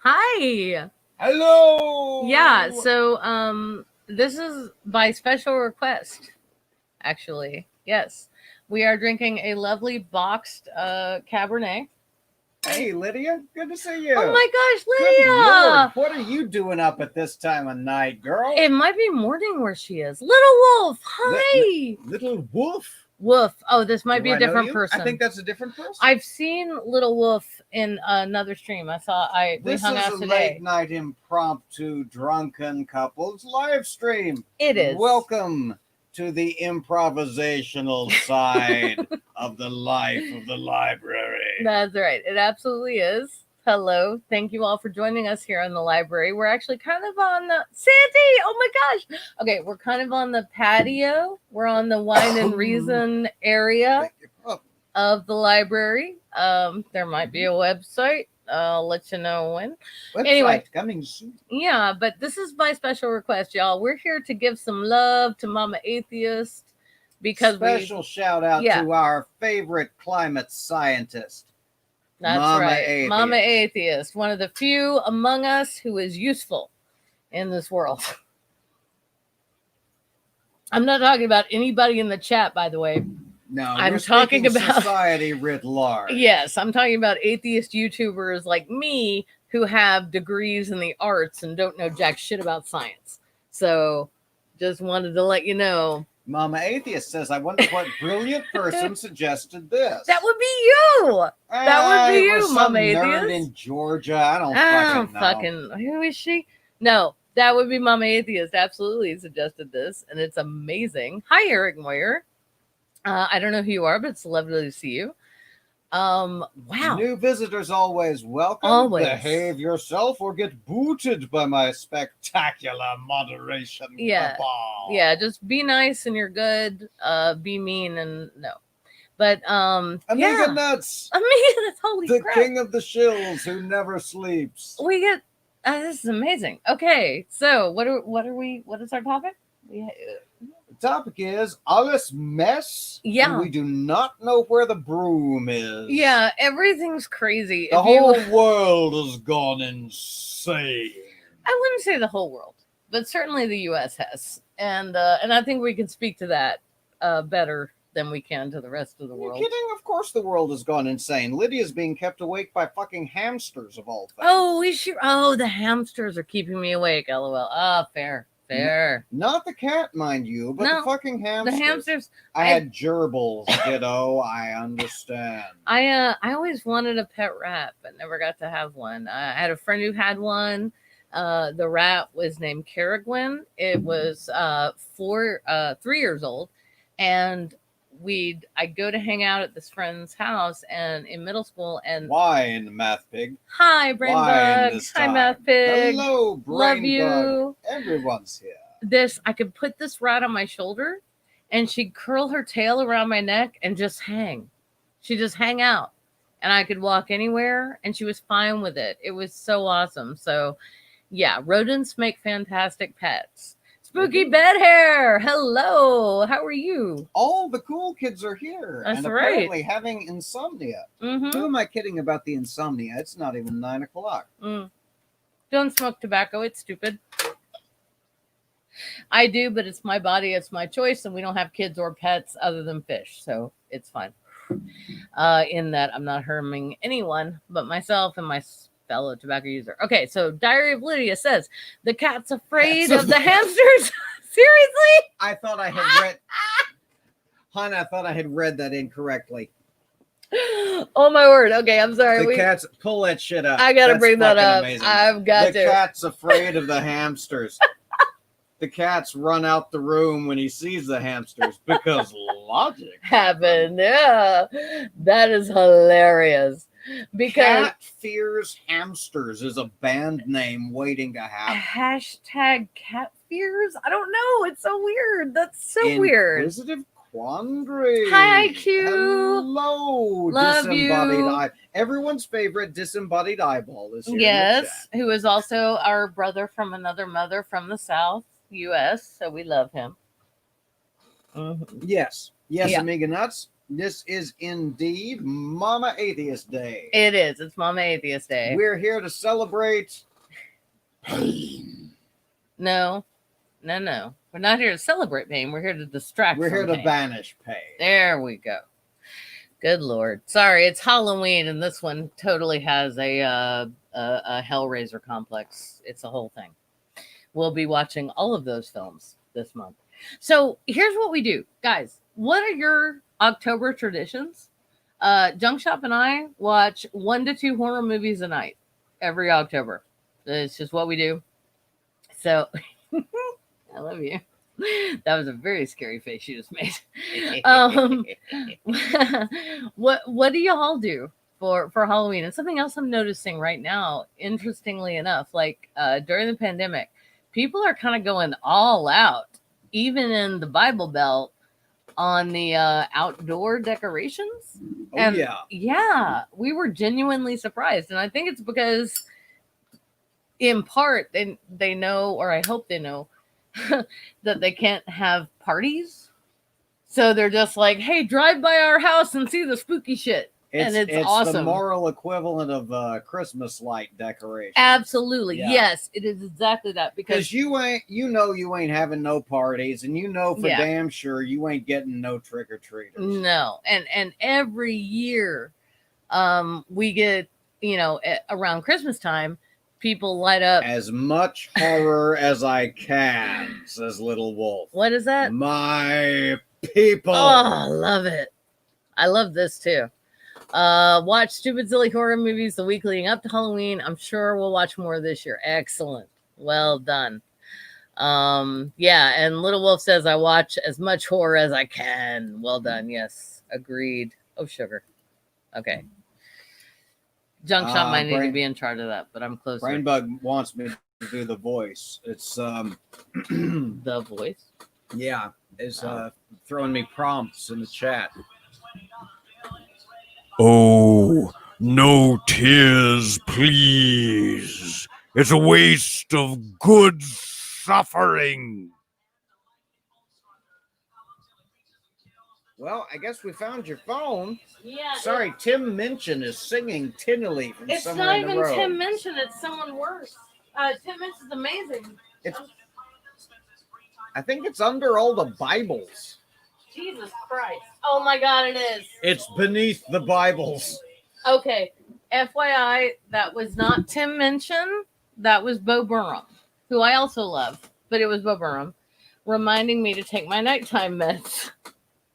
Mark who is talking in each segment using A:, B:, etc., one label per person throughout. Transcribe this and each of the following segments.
A: Hi.
B: Hello.
A: Yeah, so this is by special request, actually. Yes. We are drinking a lovely boxed Cabernet.
B: Hey, Lydia. Good to see you.
A: Oh my gosh,
B: Good Lord.
A: Lydia!
B: What are you doing up at this time of night, girl?
A: It might be morning where she is. Little Wolf, hi!
B: Little Wolf.
A: Wolf. Oh, this might
B: Do
A: be
B: I
A: a
B: know
A: different
B: you?
A: person.
B: I think that's a different person.
A: I've seen Little Wolf in another stream. We hung out
B: This is a
A: today.
B: late night impromptu drunken couples live stream.
A: It is.
B: Welcome to the improvisational side of the life of the library.
A: That's right. It absolutely is. Hello. Thank you all for joining us here in the library. We're actually kind of on the Sandy. Oh my gosh. Okay, we're kind of on the patio. We're on the wine and reason area of the library. There might be a website. I'll let you know when.
B: Website
A: Anyway.
B: coming soon.
A: Yeah, but this is by special request, y'all. We're here to give some love to Mama Atheist because
B: special shout out to our favorite climate scientist.
A: That's
B: Mama
A: right.
B: Atheist.
A: Mama Atheist, one of the few among us who is useful in this world. I'm not talking about anybody in the chat, by the way.
B: No,
A: I'm talking about
B: society writ large.
A: Yes, I'm talking about atheist YouTubers like me who have degrees in the arts and don't know jack shit about science. So just wanted to let you know.
B: Mama Atheist says, I wonder what brilliant person suggested this.
A: That would be you. That would be you, Mama Atheist.
B: Nerd in Georgia. I don't
A: fucking know. Who is she? No, that would be Mama Atheist. Absolutely suggested this, and it's amazing. Hi, Eric Moyer. I don't know who you are, but it's lovely to see you. Wow.
B: New visitors always welcome.
A: Always.
B: Behave yourself or get booted by my spectacular moderation.
A: Yeah.
B: Cabal.
A: Yeah, just be nice and you're good. Be mean and no. But
B: Amiga Nuts.
A: Amiga Nuts, holy
B: the
A: crap.
B: King of the Shills who never sleeps.
A: We get this is amazing. Okay, so what is our topic?
B: The topic is alles mess.
A: Yeah.
B: We do not know where the broom is.
A: Yeah, everything's crazy.
B: The whole world has gone insane.
A: I wouldn't say the whole world, but certainly the U.S. has. And I think we can speak to that better than we can to the rest of the world.
B: You're kidding? Of course the world has gone insane. Lydia's being kept awake by fucking hamsters of all things.
A: Oh, the hamsters are keeping me awake, LOL. Fair.
B: Not the cat, mind you, but the fucking hamsters.
A: The hamsters.
B: I had gerbils, kiddo. I understand.
A: I always wanted a pet rat, but never got to have one. I had a friend who had one. The rat was named Caragwin. It was 3 years old, and I'd go to hang out at this friend's house and in middle school. And
B: why in the Math Pig?
A: Hi, Brain Bug. Hi, Math Pig.
B: Hello, Brain
A: Love
B: Bug.
A: you.
B: Everyone's here.
A: I could put this rat on my shoulder, and she'd curl her tail around my neck and just hang. She'd just hang out, and I could walk anywhere, and she was fine with it. It was so awesome. So, yeah, rodents make fantastic pets. Spooky Bed Hair, hello. How are you?
B: All the cool kids are here.
A: That's
B: and
A: right.
B: Apparently having insomnia.
A: Mm-hmm.
B: Who am I kidding about the insomnia? It's not even 9 o'clock.
A: Don't smoke tobacco. It's stupid. I do, but it's my body. It's my choice. And we don't have kids or pets other than fish. So it's fine. In that I'm not harming anyone but myself and my fellow tobacco user. Okay, so Diary of Lydia says the cat's afraid of the hamsters. Seriously?
B: I thought I had read. Hon, I thought I had read that incorrectly.
A: Oh my word. Okay, I'm sorry.
B: The cat's pull that shit up.
A: I gotta bring that up.
B: Amazing.
A: I've got to.
B: The cat's afraid of the hamsters. The cats run out the room when he sees the hamsters because logic
A: happened. Yeah, that is hilarious. Because
B: Cat Fears Hamsters is a band name waiting to happen.
A: Hashtag cat fears? I don't know. It's so weird. That's so weird.
B: Inquisitive Quandary.
A: Hi, IQ.
B: Hello.
A: Love
B: disembodied
A: you.
B: Everyone's favorite disembodied eyeball is here.
A: Yes, who is also our brother from another mother from the South, U.S., so we love him.
B: Yes. Yes, yeah. Amiga Nuts. This is indeed Mama Atheist Day.
A: It is. It's Mama Atheist Day.
B: We're here to celebrate pain.
A: No. We're not here to celebrate pain. We're here to distract.
B: We're here
A: from
B: to
A: pain.
B: banish pain.
A: There we go. Good Lord. Sorry, it's Halloween, and this one totally has a Hellraiser complex. It's a whole thing. We'll be watching all of those films this month. So here's what we do, guys. What are your October traditions? Junk Shop and I watch 1 to 2 horror movies a night every October. It's just what we do. So I love you. That was a very scary face you just made. What do y'all do for Halloween? And something else I'm noticing right now, interestingly enough, like during the pandemic, people are kind of going all out, even in the Bible Belt, on the outdoor decorations.
B: Oh,
A: And
B: yeah.
A: we were genuinely surprised, and I think it's because, in part, they know, or I hope they know, that they can't have parties, so they're just like, hey, drive by our house and see the spooky shit. And it's awesome.
B: The moral equivalent of Christmas light decoration.
A: Absolutely.
B: Yeah.
A: Yes, it is exactly that, because
B: you ain't having no parties, and for damn sure you ain't getting no trick-or-treaters.
A: No. And every year we get, around Christmas time, people light up
B: as much horror as I can, says Little Wolf.
A: What is that?
B: My people.
A: Oh, I love it. I love this too. Watch stupid silly horror movies the week leading up to Halloween. I'm sure we'll watch more this year. Excellent. Well done. And Little Wolf says I watch as much horror as I can. Well done. Yes, agreed. Oh, sugar. Okay. Junk Shop might need to be in charge of that, but I'm closer.
B: Brainbug wants me to do the voice. It's
A: the voice.
B: Yeah, is throwing me prompts in the chat.
C: Oh, no tears, please. It's a waste of good suffering.
B: Well, I guess we found your phone.
A: Yeah.
B: Sorry, Tim Minchin is singing tinnily from
A: it's
B: somewhere
A: not
B: in the
A: even
B: road.
A: Tim Minchin, it's someone worse. Tim Minchin's amazing.
B: I think it's under all the Bibles.
A: Jesus Christ. Oh my God, it is.
B: It's beneath the Bibles.
A: Okay. FYI, that was not Tim Minchin. That was Bo Burnham, who I also love, but it was Bo Burnham reminding me to take my nighttime meds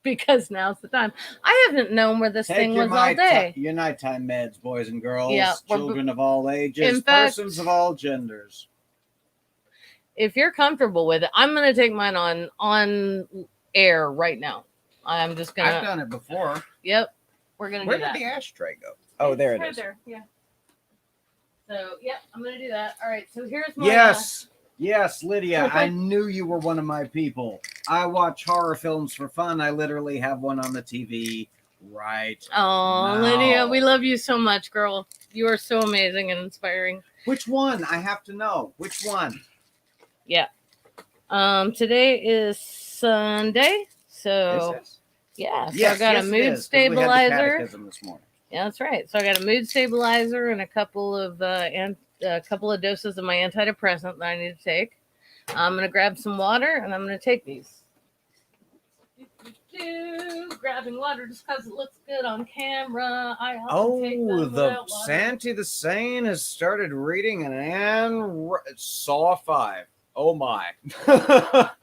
A: because now's the time. I haven't known where this thing was all day.
B: Your nighttime meds, boys and girls,
A: Yeah,
B: children of all ages,
A: in fact,
B: persons of all genders.
A: If you're comfortable with it, I'm going to take mine on air right now. I'm just going to.
B: I've done it before.
A: Yep. We're going to do that.
B: Where did the ashtray go? Oh, there it
A: right
B: is.
A: There. Yeah. So, yep, I'm going to do that. All right. So here's my.
B: Yes, Lydia. I knew you were one of my people. I watch horror films for fun. I literally have one on the TV right
A: Oh,
B: now.
A: Lydia, we love you so much, girl. You are so amazing and inspiring.
B: Which one? I have to know. Which one?
A: Yeah. Today is Sunday, so yeah. So I got a mood stabilizer.
B: This morning.
A: Yeah, that's right. So I got a mood stabilizer and a couple of doses of my antidepressant that I need to take. I'm gonna grab some water and I'm gonna take these. Grabbing water just because it looks good on camera.
B: Santi the Sane has started reading Saw 5. Oh my.
A: What?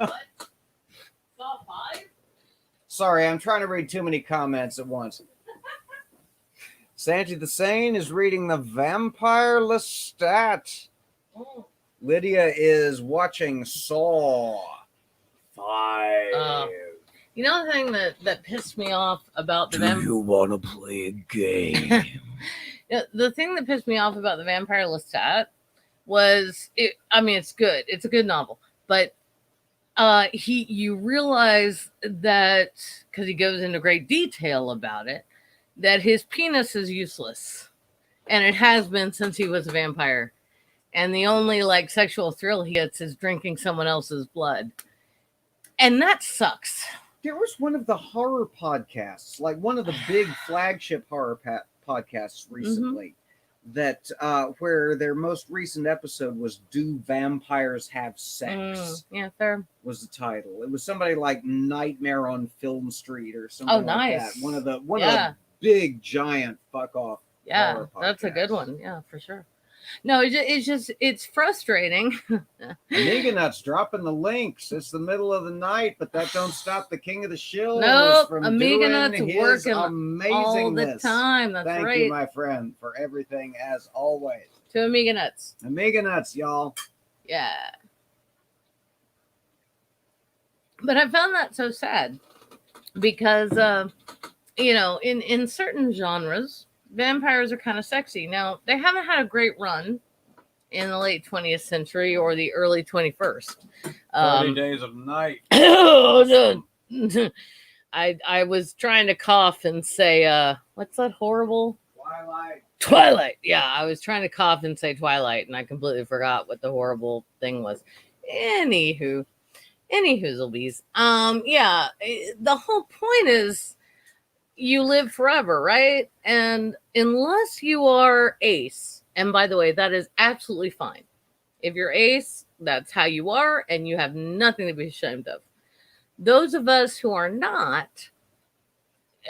A: Saw 5?
B: Sorry, I'm trying to read too many comments at once. Santi the Sane is reading The Vampire Lestat.
A: Oh.
B: Lydia is watching Saw 5.
A: You know the thing that pissed me off about the
C: Do you want to play a game?
A: The thing that pissed me off about The Vampire Lestat was it's good. It's a good novel, but you realize that, because he goes into great detail about it, that his penis is useless, and it has been since he was a vampire, and the only sexual thrill he gets is drinking someone else's blood, and that sucks.
B: There was one of the horror podcasts, like one of the big flagship horror podcasts recently, that where their most recent episode was "Do Vampires Have Sex?"
A: Yeah, fair.
B: Was the title. It was somebody like Nightmare on Film Street or something like
A: nice.
B: that. One of the big giant fuck off.
A: Yeah, that's a good one. Yeah, for sure. No, it's frustrating.
B: Amiga Nuts dropping the links. It's the middle of the night, but that don't stop the king of the shill.
A: Nope,
B: from
A: Amiga
B: doing
A: Nuts
B: his
A: working
B: amazingness.
A: all the time. That's
B: Thank
A: right.
B: you, my friend, for everything as always.
A: To Amiga Nuts.
B: Amiga Nuts, y'all.
A: Yeah. But I found that so sad because, in certain genres, vampires are kind of sexy. Now, they haven't had a great run in the late 20th century or the early 21st.
B: 30 Days of Night.
A: I was trying to cough and say, what's that horrible?
B: Twilight.
A: Yeah, I was trying to cough and say Twilight, and I completely forgot what the horrible thing was. Anywho, hoozlebees. The whole point is you live forever, right? And unless you are ace, and by the way, that is absolutely fine. If you're ace, that's how you are, and you have nothing to be ashamed of. Those of us who are not,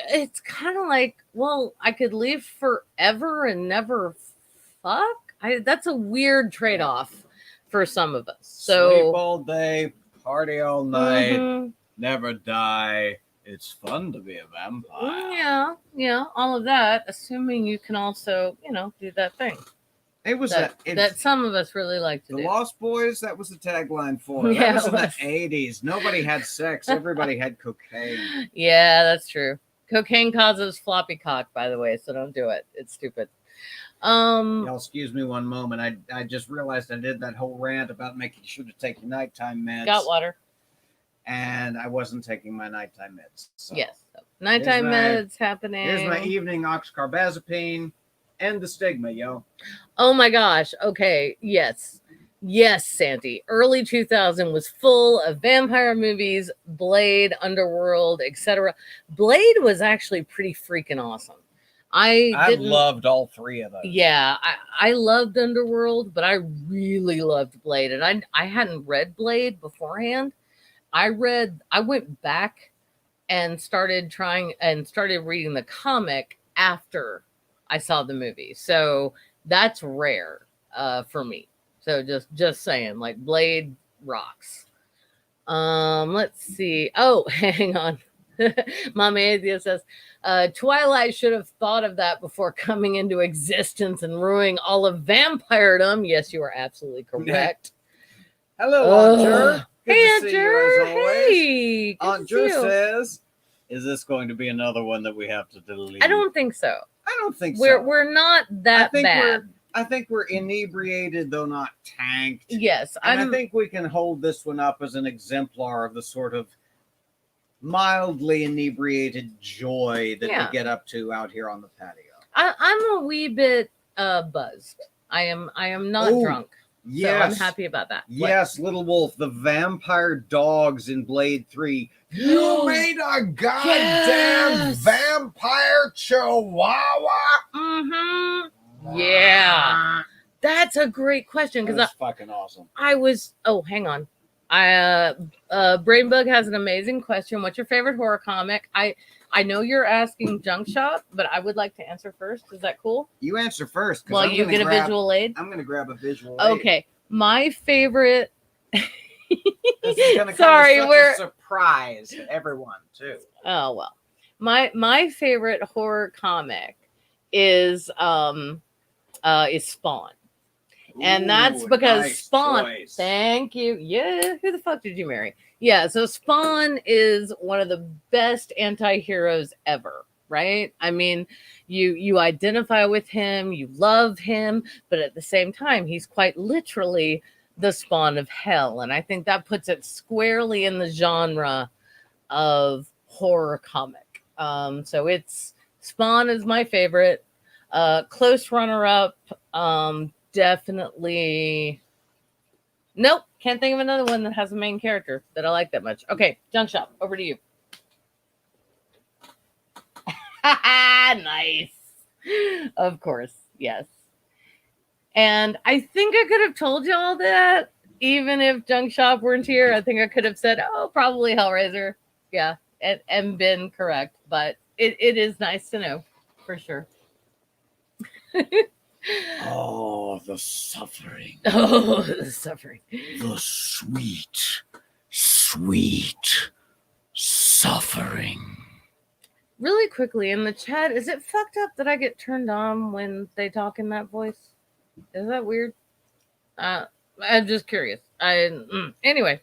A: it's kind of like, well, I could live forever and never fuck. That's a weird trade-off for some of us. So
B: sleep all day, party all night, never die. It's fun to be a vampire.
A: Yeah, all of that, assuming you can also, do that thing.
B: It was
A: that some of us really like to do.
B: The Lost Boys, that was the tagline for it.
A: Yeah,
B: that was in the 80s. Nobody had sex. Everybody had cocaine.
A: Yeah, that's true. Cocaine causes floppy cock, by the way, so don't do it. It's stupid.
B: Y'all, excuse me one moment. I just realized I did that whole rant about making sure to take your nighttime meds.
A: Got water.
B: And I wasn't taking my nighttime meds. So
A: yes. Nighttime meds happening.
B: Here's my evening oxcarbazepine and the stigma, yo.
A: Oh my gosh. Okay. Yes, Santi. Early 2000 was full of vampire movies, Blade, Underworld, etc. Blade was actually pretty freaking awesome. I
B: loved all three of those.
A: Yeah, I loved Underworld, but I really loved Blade. And I hadn't read Blade beforehand. I went back and started reading the comic after I saw the movie. So that's rare for me. So just saying, like, Blade rocks. Let's see. Oh, hang on. Mama Atheist says, Twilight should have thought of that before coming into existence and ruining all of vampiredom. Yes, you are absolutely correct.
B: Hello, Aunt
A: Hey, Aunt Hey,
B: Aunt Jer says, "Is this going to be another one that we have to delete?"
A: I don't think so.
B: I don't think so.
A: We're not that bad.
B: I think we're inebriated, though not tanked.
A: Yes,
B: and I think we can hold this one up as an exemplar of the sort of mildly inebriated joy that we get up to out here on the patio.
A: I'm a wee bit buzzed. I am not drunk.
B: Yes.
A: So I'm happy about that.
B: Yes, Little Wolf, the vampire dogs in Blade 3. You made a goddamn vampire chihuahua?
A: Mm-hmm. Yeah. That's a great question. Because
B: that's fucking awesome.
A: Hang on. Brainbug has an amazing question. What's your favorite horror comic? I know you're asking Junk Shop, but I would like to answer first. Is that cool?
B: You answer first.
A: Well, you get a visual aid.
B: I'm going to grab a visual aid.
A: Okay. My favorite.
B: This is going to come as a surprise to everyone, too.
A: Oh, well. My favorite horror comic is Spawn. And that's because Spawn.
B: Choice.
A: Thank you. Yeah. Who the fuck did you marry? Yeah. So Spawn is one of the best anti-heroes ever, right? I mean, you identify with him, you love him, but at the same time, he's quite literally the spawn of hell. And I think that puts it squarely in the genre of horror comic. So Spawn is my favorite. Close runner-up. Definitely. Nope. Can't think of another one that has a main character that I like that much. Okay. Junk Shop. Over to you. Nice. Of course, yes. And I think I could have told you all that, even if Junk Shop weren't here. I think I could have said, "Oh, probably Hellraiser." Yeah, and been correct. But it is nice to know, for sure.
C: Oh, the suffering.
A: Oh, the suffering.
C: The sweet, sweet suffering.
A: Really quickly in the chat, is it fucked up that I get turned on when they talk in that voice? Is that weird? I'm just curious. Anyway,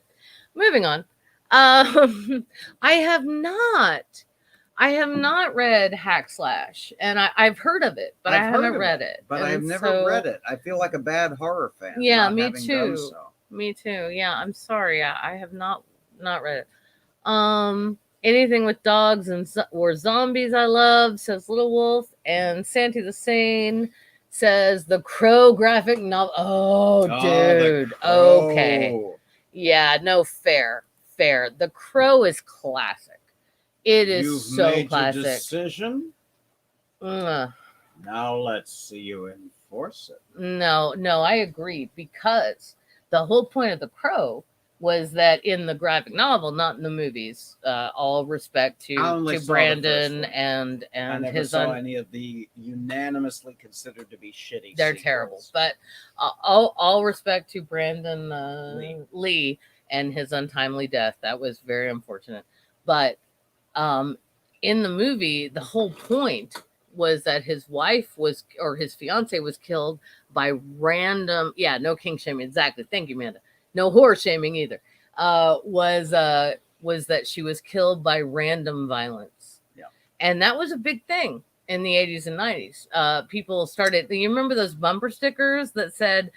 A: moving on. I have not read Hack Slash, and I've heard of it, but I
B: I've heard
A: haven't
B: of
A: read
B: it,
A: it.
B: but
A: And
B: I've never
A: so-
B: read it. I feel like a bad horror fan.
A: Yeah,
B: not
A: me
B: having
A: too.
B: done so.
A: Me too. Yeah, I'm sorry. I have not read it. Anything with dogs or zombies I love, says Little Wolf. And Santi the Sane says the Crow graphic novel. Oh,
B: The
A: dude. Okay.
B: Crow.
A: Yeah, no, fair. The Crow is classic. It is
B: You've
A: so
B: made
A: classic.
B: your decision.
A: Mwah.
B: Now let's see you enforce it.
A: No, I agree, because the whole point of the Crow was that in the graphic novel, not in the movies. All respect
B: I
A: to
B: only saw the
A: Brandon
B: first one.
A: and
B: I never
A: his
B: saw any of the unanimously considered to be shitty.
A: they're
B: sequels.
A: terrible. But all respect to Brandon Lee and his untimely death. That was very unfortunate. But in the movie, the whole point was that his wife or his fiance was killed by random. Yeah, no king shaming. Exactly. Thank you, Amanda. No horror shaming either. Was that she was killed by random violence.
B: Yeah.
A: And that was a big thing in the 80s and 90s. People started, you remember those bumper stickers that said,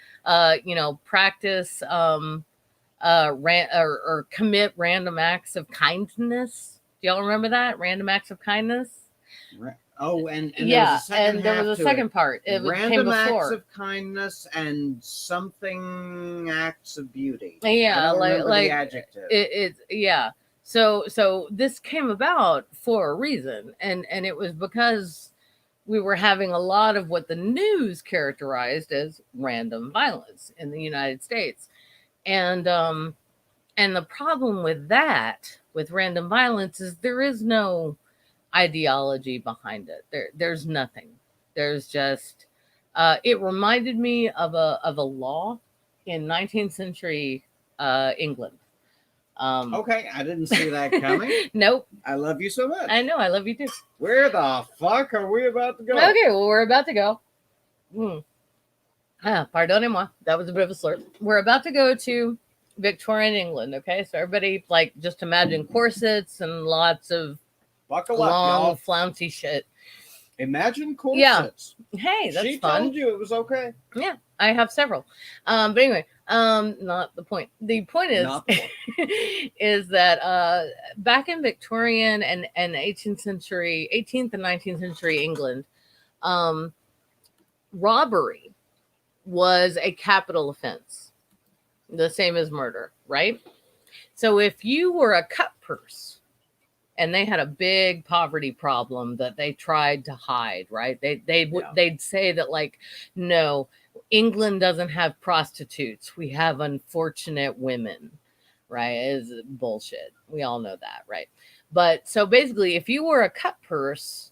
A: practice or commit random acts of kindness? Do y'all remember that? Random acts of kindness?
B: Oh, and
A: Yeah,
B: there was a second
A: there was a second part. It came
B: random acts
A: before.
B: of kindness and something acts of beauty.
A: Yeah,
B: I don't
A: like
B: remember the adjective.
A: It's yeah. So this came about for a reason, and it was because we were having a lot of what the news characterized as random violence in the United States, and the problem with that, with random violence, is there is no ideology behind it. There's nothing. There's just it reminded me of a law in 19th century England.
B: Okay, I didn't see that coming.
A: Nope.
B: I love you so much.
A: I know. I love you too.
B: Where the fuck are we about to go?
A: Okay, well, we're about to go. Pardonnez-moi. That was a bit of a slur. We're about to go to Victorian England. Okay, so everybody, just imagine corsets and lots of
B: Buckle up,
A: long,
B: y'all.
A: flouncy shit.
B: Imagine corsets.
A: Yeah. Hey, that's
B: she
A: fun.
B: told you it was okay.
A: Yeah, I have several. But anyway, not the point. The point is,
B: Not the point.
A: is that back in Victorian and 18th and 19th century England, robbery was a capital offense, the same as murder, right? So if you were a cut purse and they had a big poverty problem that they tried to hide, right? They'd say that, no, England doesn't have prostitutes. We have unfortunate women, right? Is bullshit. We all know that, right? But so basically, if you were a cut purse,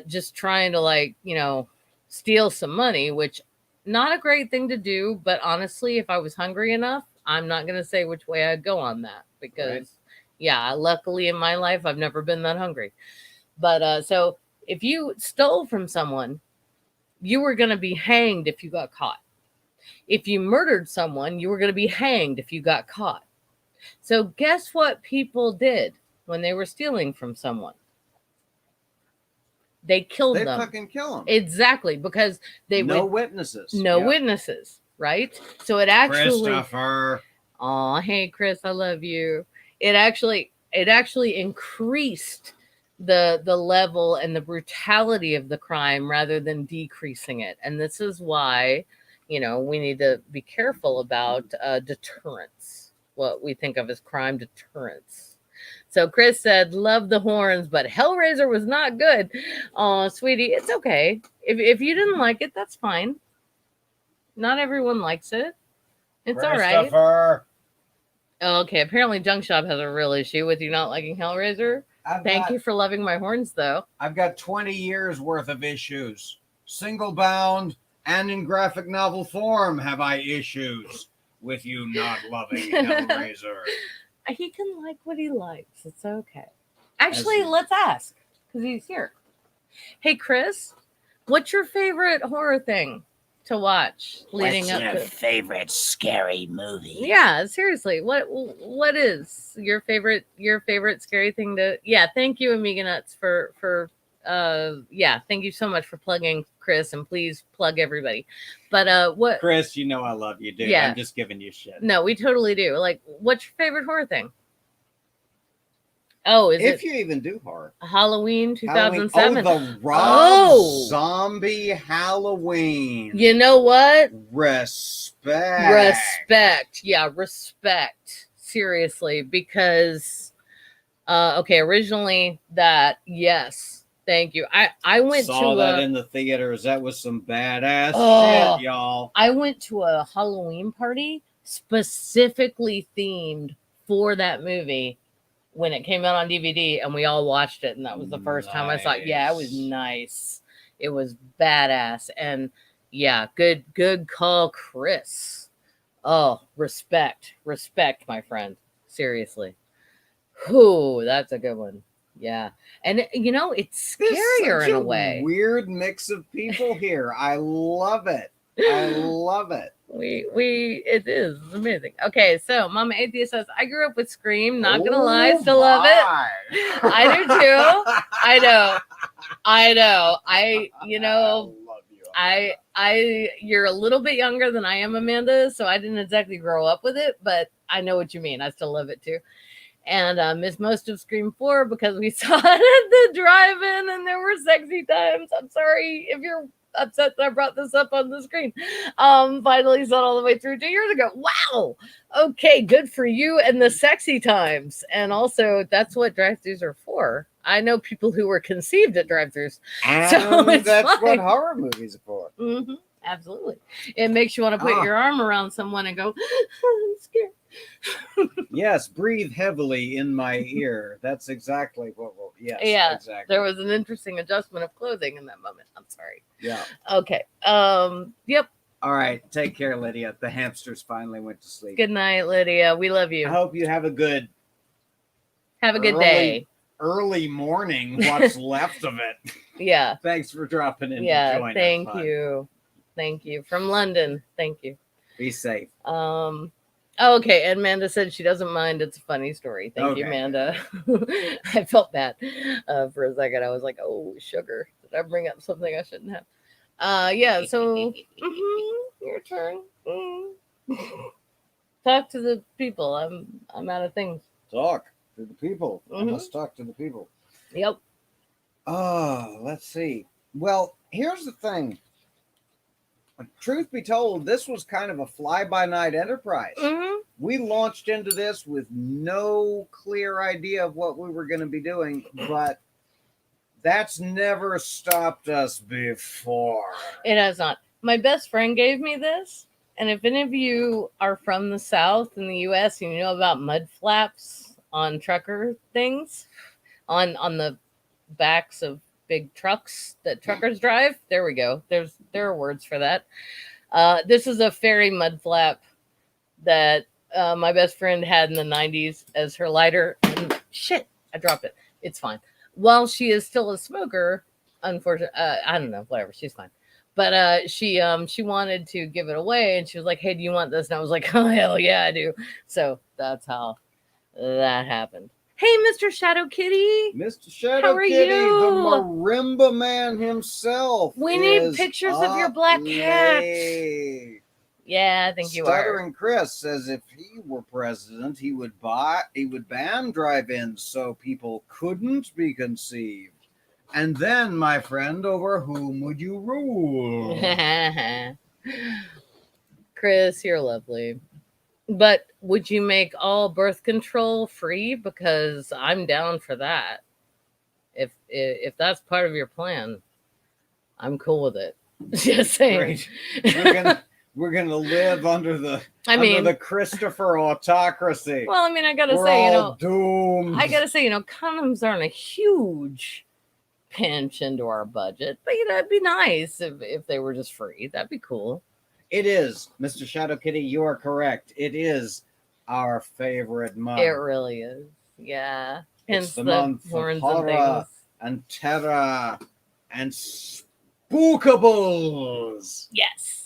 A: just trying to steal some money, which not a great thing to do, but honestly, if I was hungry enough, I'm not going to say which way I'd go on that, because
B: Right.
A: Yeah, luckily in my life, I've never been that hungry. But so if you stole from someone, you were going to be hanged if you got caught. If you murdered someone, you were going to be hanged if you got caught. So guess what people did when they were stealing from someone? They killed
B: They
A: them.
B: fucking kill them.
A: Exactly, because they
B: no
A: would
B: witnesses.
A: no
B: Yeah.
A: witnesses, right? So it actually
B: Christopher.
A: Oh, hey Chris, I love you. It actually increased the level and the brutality of the crime rather than decreasing it. And this is why, we need to be careful about deterrence, what we think of as crime deterrence. So Chris said, love the horns, but Hellraiser was not good. Oh, sweetie, it's okay. If you didn't like it, that's fine. Not everyone likes it. It's all right.
B: Christopher,
A: Okay, apparently Junk Shop has a real issue with you not liking Hellraiser. Thank you for loving my horns, though.
B: I've got 20 years worth of issues. Single bound and in graphic novel form have I issues with you not loving Hellraiser.
A: He can like what he likes. It's okay. Actually, let's ask because he's here. Hey, Chris, what's your favorite horror thing to watch leading
C: What's
A: up
C: your
A: to?
C: favorite scary movie?
A: Yeah, seriously. What is your favorite scary thing to? Yeah, thank you, Amiga Nuts, for thank you so much for plugging Chris, and please plug everybody. But what?
B: Chris, you know I love you, dude.
A: Yeah.
B: I'm just giving you shit.
A: No, we totally do. Like, what's your favorite horror thing? Oh,
B: If you even do horror.
A: Halloween 2007?
B: Oh, the Rob Zombie Halloween.
A: You know what?
B: Respect.
A: Yeah, respect. Seriously, because originally that, yes. Thank you. I went
B: Saw
A: to
B: that in the theaters. That was some badass shit, y'all.
A: I went to a Halloween party specifically themed for that movie when it came out on DVD, and we all watched it, and that was the first time I saw it. Yeah, it was nice. It was badass, and yeah, good call, Chris. Oh, respect, my friend. Seriously. Whew, that's a good one. Yeah, and it's scarier in a way.
B: Weird mix of people here. I love it. I love it.
A: It is amazing. Okay, so Mama Atheist says, I grew up with Scream, not gonna lie, still love it. I do too. I know. You're a little bit younger than I am, Amanda, so I didn't exactly grow up with it, but I know what you mean. I still love it too. And missed most of Scream 4 because we saw it at the drive-in and there were sexy times. I'm sorry if you're upset that I brought this up on the screen. Finally saw it all the way through 2 years ago. Wow. Okay, good for you and the sexy times. And also, that's what drive-thrus are for. I know people who were conceived at drive-thrus.
B: And
A: so
B: that's
A: fine.
B: what horror movies are for.
A: Mm-hmm. Absolutely. It makes you want to put your arm around someone and go, I'm scared.
B: Yes, breathe heavily in my ear. That's exactly what yes.
A: Yeah,
B: exactly.
A: There was an interesting adjustment of clothing in that moment. I'm sorry.
B: Yeah.
A: Okay. Yep.
B: All right. Take care, Lydia. The hamsters finally went to sleep.
A: Good night, Lydia. We love you.
B: I hope you have a good
A: day.
B: Early morning, what's left of it.
A: Yeah.
B: Thanks for dropping in.
A: Yeah,
B: to join
A: thank
B: us,
A: you. Thank you. From London. Thank you.
B: Be safe.
A: Okay, and Amanda said she doesn't mind. It's a funny story. Thank you, Amanda. I felt bad for a second. I was like, oh, sugar. Did I bring up something I shouldn't have? Yeah, so your turn. Talk to the people. I'm out of things.
B: Talk to the people. I must talk to the people.
A: Yep.
B: Let's see. Well, here's the thing. Truth be told, this was kind of a fly-by-night enterprise. We launched into this with no clear idea of what we were going to be doing, but that's never stopped us before.
A: It has not. My best friend gave me this, and if any of you are from the South in the U.S. and you know about mud flaps on trucker things, on the backs of big trucks that truckers drive. There we go. There are words for that. This is a fairy mud flap that my best friend had in the 90s as her lighter. And shit, I dropped it. It's fine. While she is still a smoker, unfortunately, I don't know, whatever, she's fine. But she wanted to give it away, and she was like, "Hey, do you want this?" And I was like, "Oh hell yeah, I do." So that's how that happened. Hey, Mr. Shadow Kitty.
B: Mr. Shadow
A: How are
B: Kitty,
A: you?
B: the marimba man himself.
A: We need pictures of your black cat. Yeah, I think you are.
B: Stuttering Chris says if he were president, he would ban drive-ins so people couldn't be conceived. And then, my friend, over whom would you rule?
A: Chris, you're lovely. But would you make all birth control free? Because I'm down for that. If that's part of your plan, I'm cool with it. Just saying.
B: Great. We're gonna live under the
A: I mean,
B: the Christopher autocracy.
A: well, I mean, I gotta
B: We're
A: say,
B: all doomed.
A: I gotta say, condoms aren't a huge pinch into our budget, but it'd be nice if they were just free. That'd be cool.
B: It is, Mr. Shadow Kitty. You are correct. It is our favorite month.
A: It really is. Yeah.
B: It's
A: Hence
B: the
A: the
B: month of
A: horns and
B: horror
A: things.
B: and terror and spookables.
A: Yes.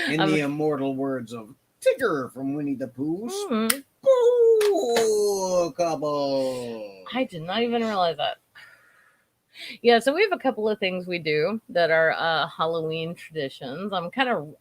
B: In the immortal words of Tigger from Winnie the Pooh.
A: Mhm.
B: Spookable.
A: I did not even realize that. Yeah, so we have a couple of things we do that are Halloween traditions. I'm kind of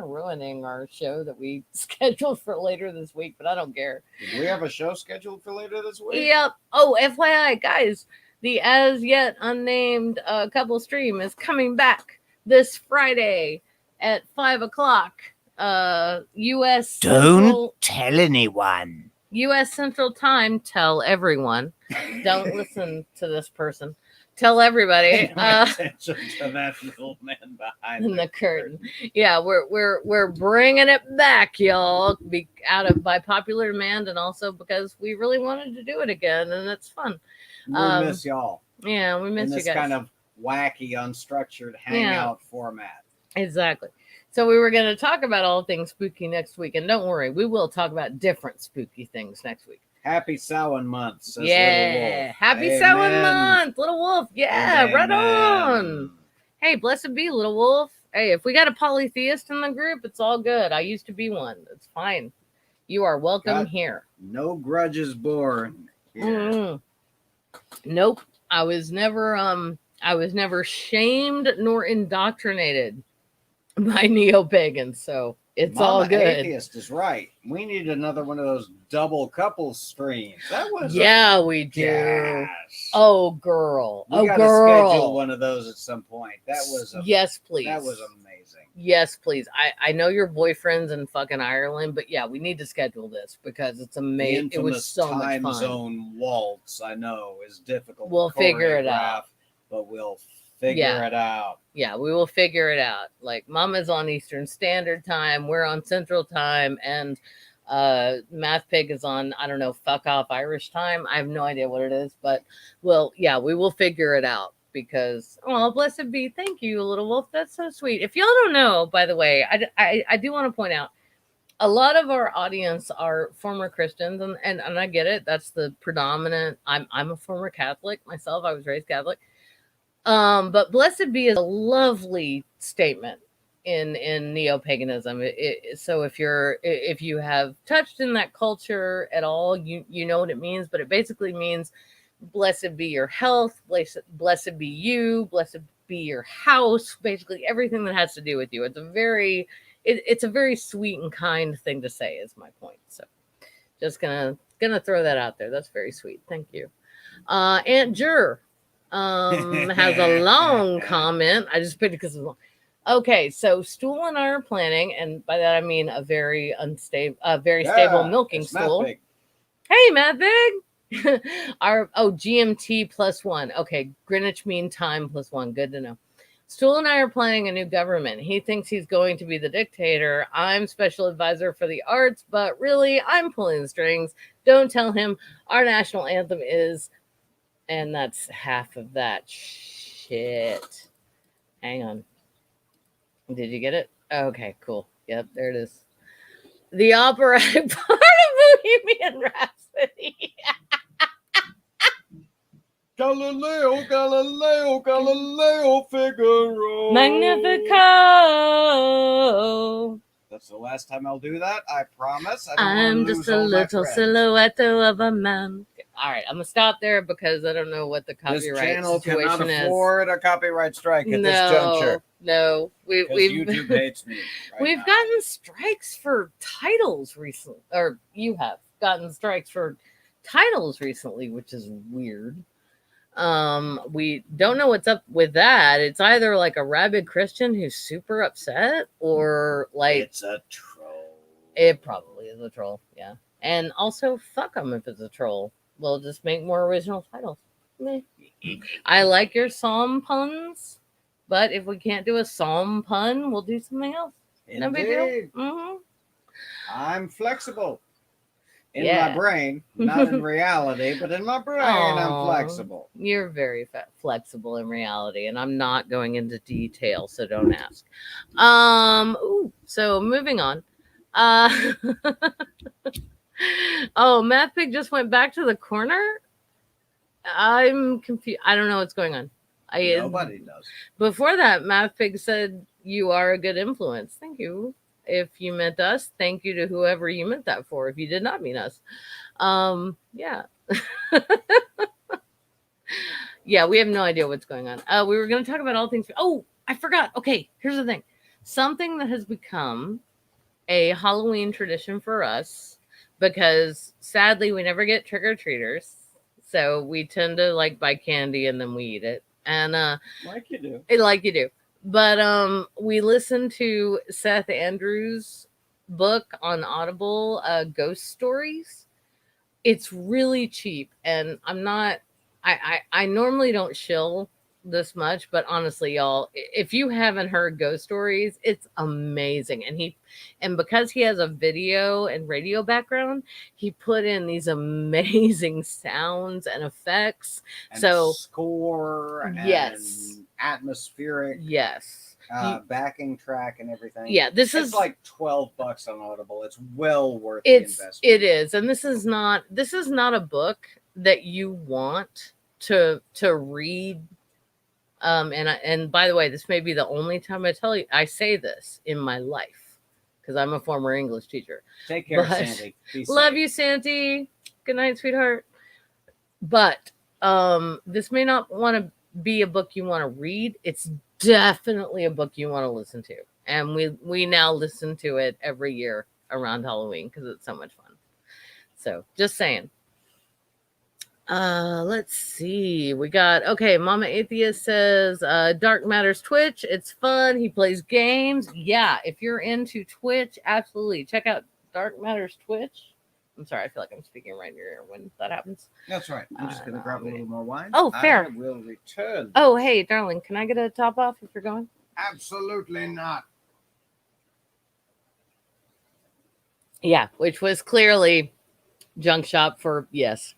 A: ruining our show that we scheduled for later this week, but I don't care.
B: Did we have a show scheduled for later this week?
A: Yep. Oh, FYI, guys, the as yet unnamed couple stream is coming back this Friday at 5 o'clock. U.S.
C: Don't tell anyone.
A: U.S. Central Time. Tell everyone. Don't listen to this person. Tell everybody.
B: Pay no attention to that little man behind
A: In the curtain. Yeah, we're bringing it back, y'all. By popular demand, and also because we really wanted to do it again, and it's fun.
B: We miss y'all.
A: Yeah, we miss
B: in
A: you
B: this
A: guys.
B: kind of wacky, unstructured hangout format.
A: Exactly. So we were going to talk about all things spooky next week, and don't worry, we will talk about different spooky things next week.
B: Happy Samhain month, says Little
A: Yeah,
B: Wolf.
A: happy
B: Amen.
A: Samhain month, Little Wolf. Yeah,
B: Amen.
A: right on. Hey, blessed be, Little Wolf. Hey, if we got a polytheist in the group, it's all good. I used to be one. It's fine. You are welcome
B: God.
A: here.
B: No grudges born. Here.
A: Mm. Nope. I was never shamed nor indoctrinated by neo-pagans, so it's
B: Mama
A: all good.
B: Atheist is right. We need another one of those double couple streams. That was
A: We do.
B: Yes.
A: Oh, girl.
B: We gotta schedule one of those at some point. That was
A: yes, please.
B: That was amazing.
A: Yes, please. I know your boyfriend's in fucking Ireland, but yeah, we need to schedule this because it's amazing. It was so
B: time
A: much fun.
B: zone waltz, I know, is difficult.
A: We'll
B: to
A: figure it
B: choreograph,
A: out.
B: But we'll figure it out.
A: Yeah, we will figure it out. Like Mama's on Eastern Standard Time, we're on Central Time, and Math Pig is on, I don't know, fuck off Irish time. I have no idea what it is, but we will figure it out because, oh, blessed be. Thank you, Little Wolf. That's so sweet. If y'all don't know, by the way, I do want to point out a lot of our audience are former Christians, and I get it. That's the predominant. I'm a former Catholic myself. I was raised Catholic. But blessed be is a lovely statement in neo-paganism. So if you have touched in that culture at all, you know what it means, but it basically means blessed be your health, blessed be you, blessed be your house, basically everything that has to do with you. It's a very sweet and kind thing to say, is my point. So just gonna throw that out there. That's very sweet. Thank you. Aunt Jur has a long comment. I just picked it because it's long. Okay, so Stool and I are planning, and by that I mean a very stable milking stool. Hey, Matt Big. GMT +1. Okay, Greenwich Mean Time +1. Good to know. Stool and I are planning a new government. He thinks he's going to be the dictator. I'm special advisor for the arts, but really, I'm pulling the strings. Don't tell him. Our national anthem is, and that's half of that shit. Hang on. Did you get it? Okay, cool. Yep, there it is. The operatic part of Bohemian Rhapsody.
B: Galileo, Figaro.
A: Magnifico.
B: That's the last time I'll do that. I promise.
A: I'm just a little silhouette of a man. All right, I'm gonna stop there because I don't know what the copyright
B: this channel
A: situation
B: cannot
A: is.
B: afford a copyright strike at this juncture.
A: No,
B: YouTube hates me.
A: We've gotten strikes for titles recently, or you have gotten strikes for titles recently, which is weird. We don't know what's up with that. It's either like a rabid Christian who's super upset, or like
B: it's a troll.
A: It probably is a troll. Yeah. And also, fuck them if it's a troll. We'll just make more original titles. Meh. I like your psalm puns, but if we can't do a psalm pun, we'll do something else. No big deal.
B: Indeed.
A: Mm-hmm.
B: I'm flexible. In
A: Yeah.
B: my brain, not in reality, but in my brain, I'm
A: Aw,
B: flexible.
A: You're very flexible in reality, and I'm not going into detail, so don't ask. So moving on. Oh, Math Pig just went back to the corner. I'm confused. I don't know what's going on.
B: Nobody does.
A: Before that, Math Pig said you are a good influence. Thank you. If you meant us, thank you to whoever you meant that for. If you did not mean us, yeah. Yeah, we have no idea what's going on. We were going to talk about all things. Oh, I forgot. Okay, here's the thing. Something that has become a Halloween tradition for us, because sadly we never get trick-or-treaters. So we tend to like buy candy and then we eat it. And
B: like you do.
A: Like you do. But we listened to Seth Andrews' book on Audible, Ghost Stories. It's really cheap, and I normally don't shill this much, but honestly, y'all, if you haven't heard Ghost Stories, it's amazing. And because he has a video and radio background, he put in these amazing sounds and effects.
B: And
A: so
B: score
A: yes,
B: and atmospheric.
A: Yes.
B: Backing track and everything.
A: Yeah,
B: it's like $12 on Audible. It's well worth the investment.
A: It is, and this is not a book that you want to read. And by the way, this may be the only time I say this in my life, because I'm a former English teacher.
B: Take care, Sandy.
A: Love you, Sandy. Good night, sweetheart. But this may not want to be a book you want to read. It's definitely a book you want to listen to, and we now listen to it every year around Halloween because it's so much fun. So just saying. Let's see. We got Mama Atheist says Dark Matters Twitch. It's fun. He plays games. Yeah, if you're into Twitch, absolutely check out Dark Matters Twitch. I'm sorry, I feel like I'm speaking right in your ear when that happens.
B: That's right. I'm just going to grab a little more wine.
A: Oh, fair.
B: I will return.
A: Oh, hey, darling, can I get a top off if you're going?
B: Absolutely not.
A: Yeah, which was clearly junk shop for yes.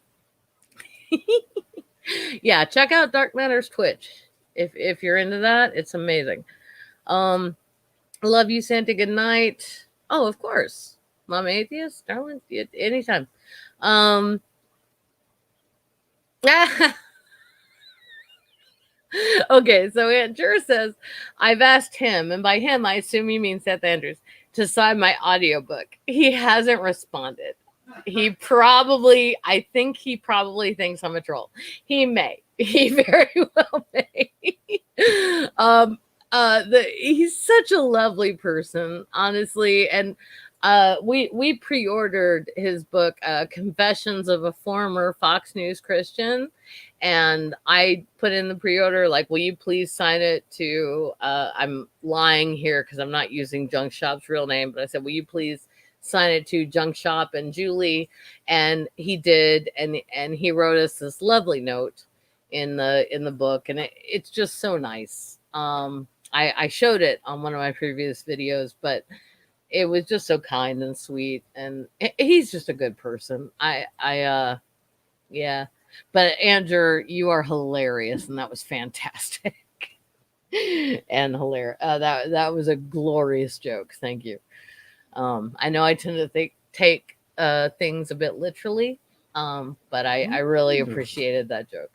A: Yeah, check out Dark Matters Twitch if you're into that. It's amazing. Love you, Santa. Good night. Oh, of course. Mom Atheist, darling, anytime. Okay, so Aunt Jura says, I've asked him, and by him, I assume you mean Seth Andrews, to sign my audiobook. He hasn't responded. I think he probably thinks I'm a troll. He may. He very well may. He's such a lovely person, honestly, and we pre-ordered his book, Confessions of a Former Fox News Christian, and I put in the pre-order, like, will you please sign it to, I'm lying here because I'm not using Junk Shop's real name, but I said, will you please sign it to Junk Shop and Julie? And he did, and he wrote us this lovely note in the book, and it's just so nice. I showed it on one of my previous videos, but it was just so kind and sweet, and he's just a good person. Yeah. But Andrew, you are hilarious, and that was fantastic. And hilarious. That was a glorious joke. Thank you. I know I tend to take things a bit literally, but I really appreciated that joke.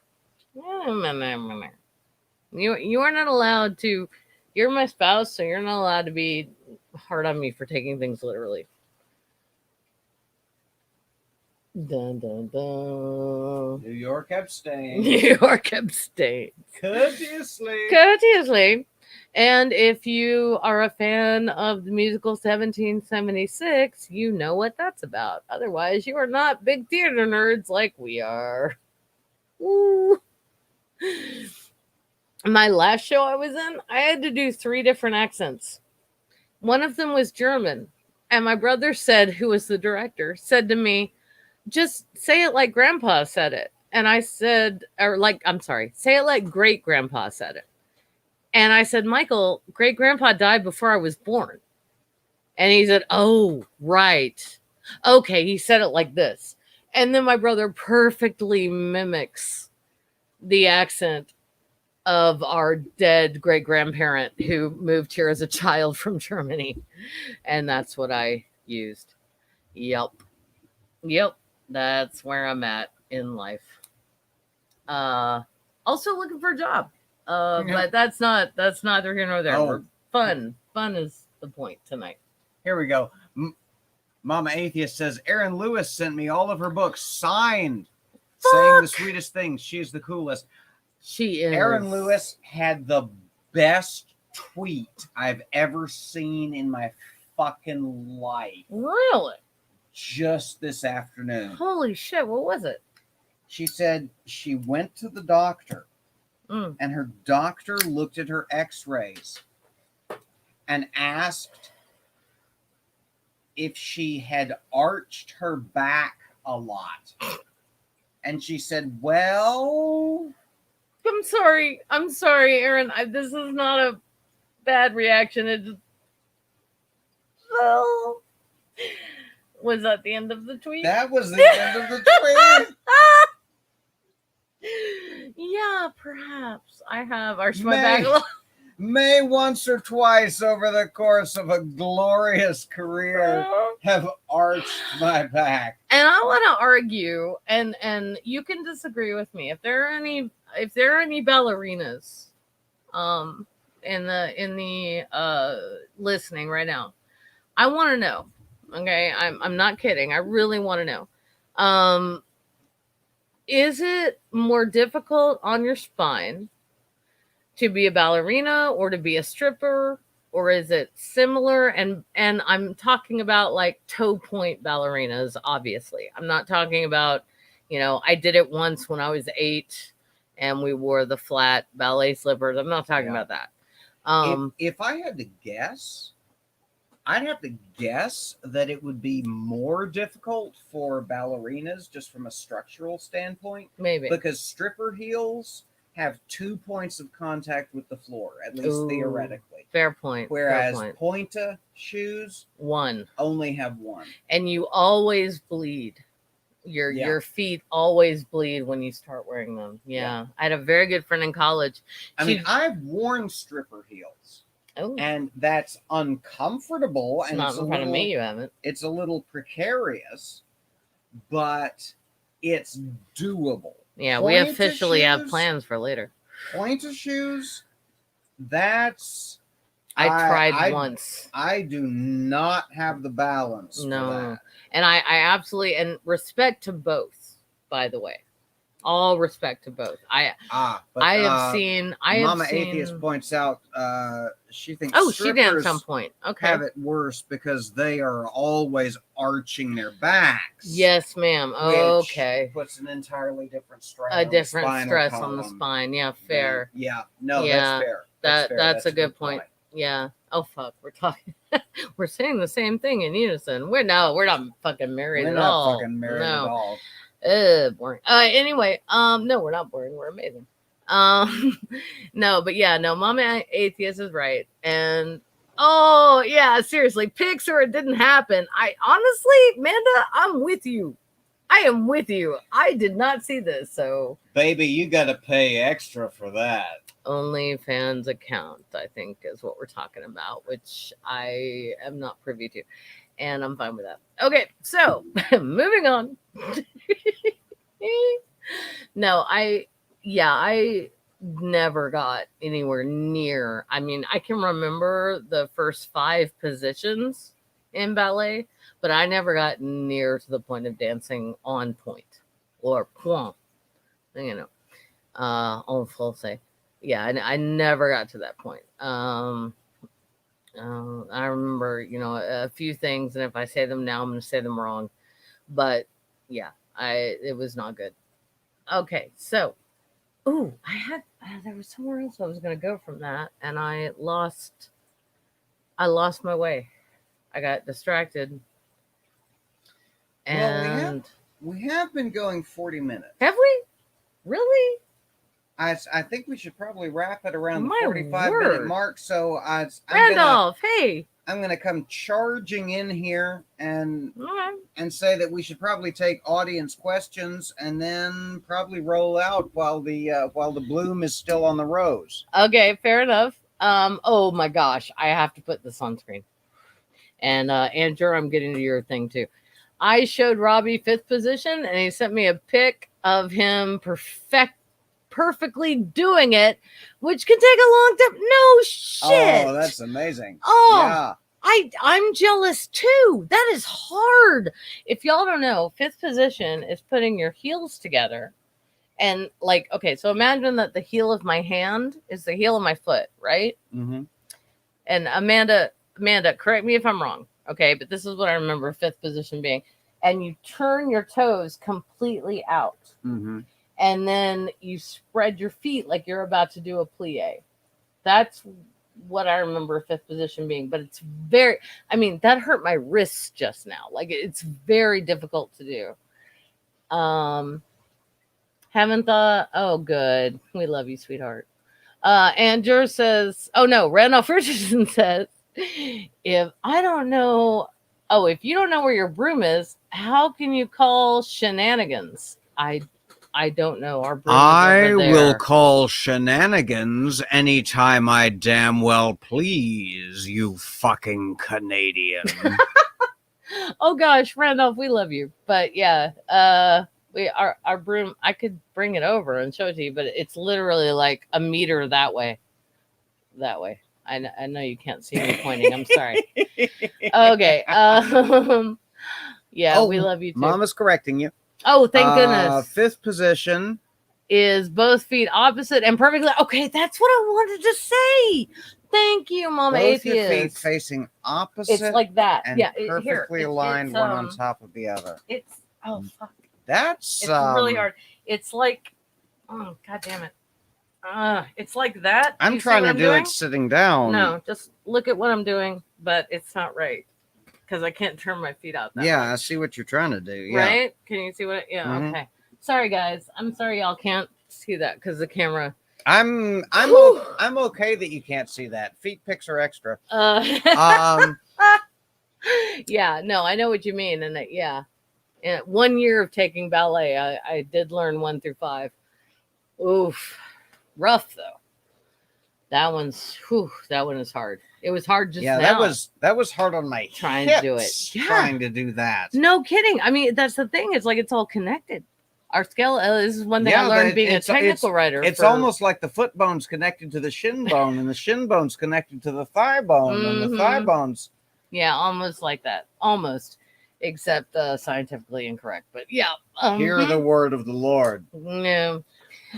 A: You are not allowed to. You're my spouse, so you're not allowed to be hard on me for taking things literally. Dun, dun, dun.
B: New York abstains.
A: New York abstains.
B: Courteously.
A: And if you are a fan of the musical 1776, you know what that's about. Otherwise, you are not big theater nerds like we are. Ooh. My last show I was in, I had to do 3 different accents. One of them was German. And my brother said, who was the director, said to me, just say it like grandpa said it. And I said, I'm sorry, say it like great grandpa said it. And I said, Michael, great grandpa died before I was born. And he said, oh, right. Okay. He said it like this. And then my brother perfectly mimics the accent of our dead great grandparent who moved here as a child from Germany. And that's what I used. Yep. That's where I'm at in life. Also looking for a job. But that's neither here nor there.
B: Oh.
A: Fun is the point tonight.
B: Here we go. Mama Atheist says, Aaron Lewis sent me all of her books signed, saying the sweetest things. She's the coolest.
A: She is.
B: Aaron Lewis had the best tweet I've ever seen in my fucking life.
A: Really?
B: Just this afternoon.
A: Holy shit, what was it?
B: She said she went to the doctor and her doctor looked at her x-rays and asked if she had arched her back a lot. And she said, well...
A: I'm sorry, Aaron. This is not a bad reaction. It just... Well... Was that the end of the tweet?
B: That was the end of the tweet.
A: Yeah, perhaps. I have arched my back a lot.
B: May once or twice over the course of a glorious career have arched my back.
A: And I want to argue, and you can disagree with me. If there are any ballerinas in the listening right now, I want to know. Okay, I'm not kidding. I really want to know. Is it more difficult on your spine to be a ballerina or to be a stripper, or is it similar? And I'm talking about like toe point ballerinas, obviously. I'm not talking about, I did it once when I was 8 and we wore the flat ballet slippers. I'm not talking about that.
B: If I had to guess, I'd have to guess that it would be more difficult for ballerinas just from a structural standpoint.
A: Maybe.
B: Because stripper heels have 2 points of contact with the floor, at least theoretically.
A: Fair point.
B: Whereas pointa shoes only have 1.
A: And you always bleed. Your feet always bleed when you start wearing them. Yeah. I had a very good friend in college.
B: I've worn stripper heels.
A: Oh.
B: And that's uncomfortable.
A: It's not in front of me, you haven't.
B: It's a little precarious, but it's doable.
A: Yeah, we officially have plans for later.
B: Pointer shoes, that's...
A: I tried once.
B: I do not have the balance for that.
A: And I absolutely, and respect to both, by the way. All respect to both. I have seen
B: Mama Atheist points out she thinks
A: she danced on point. Okay.
B: Have it worse because they are always arching their backs.
A: Yes, ma'am. Okay.
B: Puts an entirely different stress.
A: A different stress on the spine. Yeah, fair.
B: Yeah. No, that's fair.
A: That's a good point. Yeah. Oh fuck, we're talking. We're saying the same thing in unison. We're not fucking married at all.
B: We're not fucking married at all.
A: Boring. Anyway, no, we're not boring. We're amazing. No, but yeah, no, Mama Atheist is right. And seriously, pics or it didn't happen. I honestly, Amanda, I'm with you. I am with you. I did not see this, so
B: baby, you gotta pay extra for that.
A: OnlyFans account, I think, is what we're talking about, which I am not privy to. And I'm fine with that. Okay, so moving on. No, I never got anywhere near. I mean, I can remember the first 5 positions in ballet, but I never got near to the point of dancing on point or point, en français. Yeah, I never got to that point. I remember, a few things, and if I say them now, I'm going to say them wrong. But yeah, it was not good. Okay, so, there was somewhere else I was going to go from that, and I lost my way. I got distracted.
B: Well,
A: And
B: we have been going 40 minutes.
A: have we? Really?
B: I think we should probably wrap it around
A: My
B: the 45-minute
A: word.
B: mark. So I'm
A: Randolph, hey.
B: gonna come charging in here and
A: All right.
B: say that we should probably take audience questions and then probably roll out while the bloom is still on the rose.
A: Okay, fair enough. Oh my gosh, I have to put this on screen. And Andrew, I'm getting to your thing too. I showed Robbie fifth position, and he sent me a pic of him perfectly doing it, which can take a long time. No shit.
B: Oh, that's amazing.
A: Oh,
B: Yeah.
A: I'm jealous too. That is hard. If y'all don't know, fifth position is putting your heels together. And like, okay, so imagine that the heel of my hand is the heel of my foot, right?
B: Mm-hmm.
A: And Amanda, correct me if I'm wrong, okay? But this is what I remember fifth position being. And you turn your toes completely out.
B: Mm-hmm.
A: And then you spread your feet like you're about to do a plie. That's what I remember fifth position being. But it's that hurt my wrists just now. Like, it's very difficult to do. Haven't thought, oh, good. We love you, sweetheart. Andrew says, oh no, Randolph Richardson says, if you don't know where your broom is, how can you call shenanigans? I don't know. Our broom is over there.
B: will call shenanigans anytime I damn well please, you fucking Canadian.
A: Oh gosh, Randolph, we love you. But yeah, our broom, I could bring it over and show it to you, but it's literally like a meter that way. I know you can't see me pointing. I'm sorry. Okay. Yeah, we love you too.
B: Mama's correcting you.
A: Oh, thank goodness.
B: Fifth position
A: is both feet opposite and perfectly. Okay, that's what I wanted to say. Thank you, Mama
B: both
A: Atheist.
B: your feet facing opposite.
A: It's like that.
B: And
A: yeah,
B: perfectly aligned, one on top of the other.
A: It's fuck.
B: That's
A: It's really hard. It's like, oh god damn it. It's like that.
B: I'm trying to do it sitting down.
A: No, just look at what I'm doing, but it's not right because I can't turn my feet out that
B: Yeah,
A: much.
B: I see what you're trying to do. Yeah.
A: Right? Can you see what?
B: Mhm.
A: Okay. Sorry, guys. I'm sorry y'all can't see that because the camera.
B: I'm okay that you can't see that. Feet pics are extra.
A: Yeah, no, I know what you mean, and and 1 year of taking ballet, I did learn 1 through 5. Oof, rough though. That one is hard. It was hard just now.
B: that was hard on my
A: trying
B: hips,
A: to do it. Yeah.
B: Trying to do that.
A: No kidding. I mean, that's the thing. It's like it's all connected. Our scale. This is one thing I learned being a technical writer.
B: It's almost like the foot bone's connected to the shin bone, and the shin bone's connected to the thigh bone, and the thigh bone's.
A: Yeah, almost like that. Almost, except scientifically incorrect. But yeah.
B: Hear the word of the Lord.
A: No.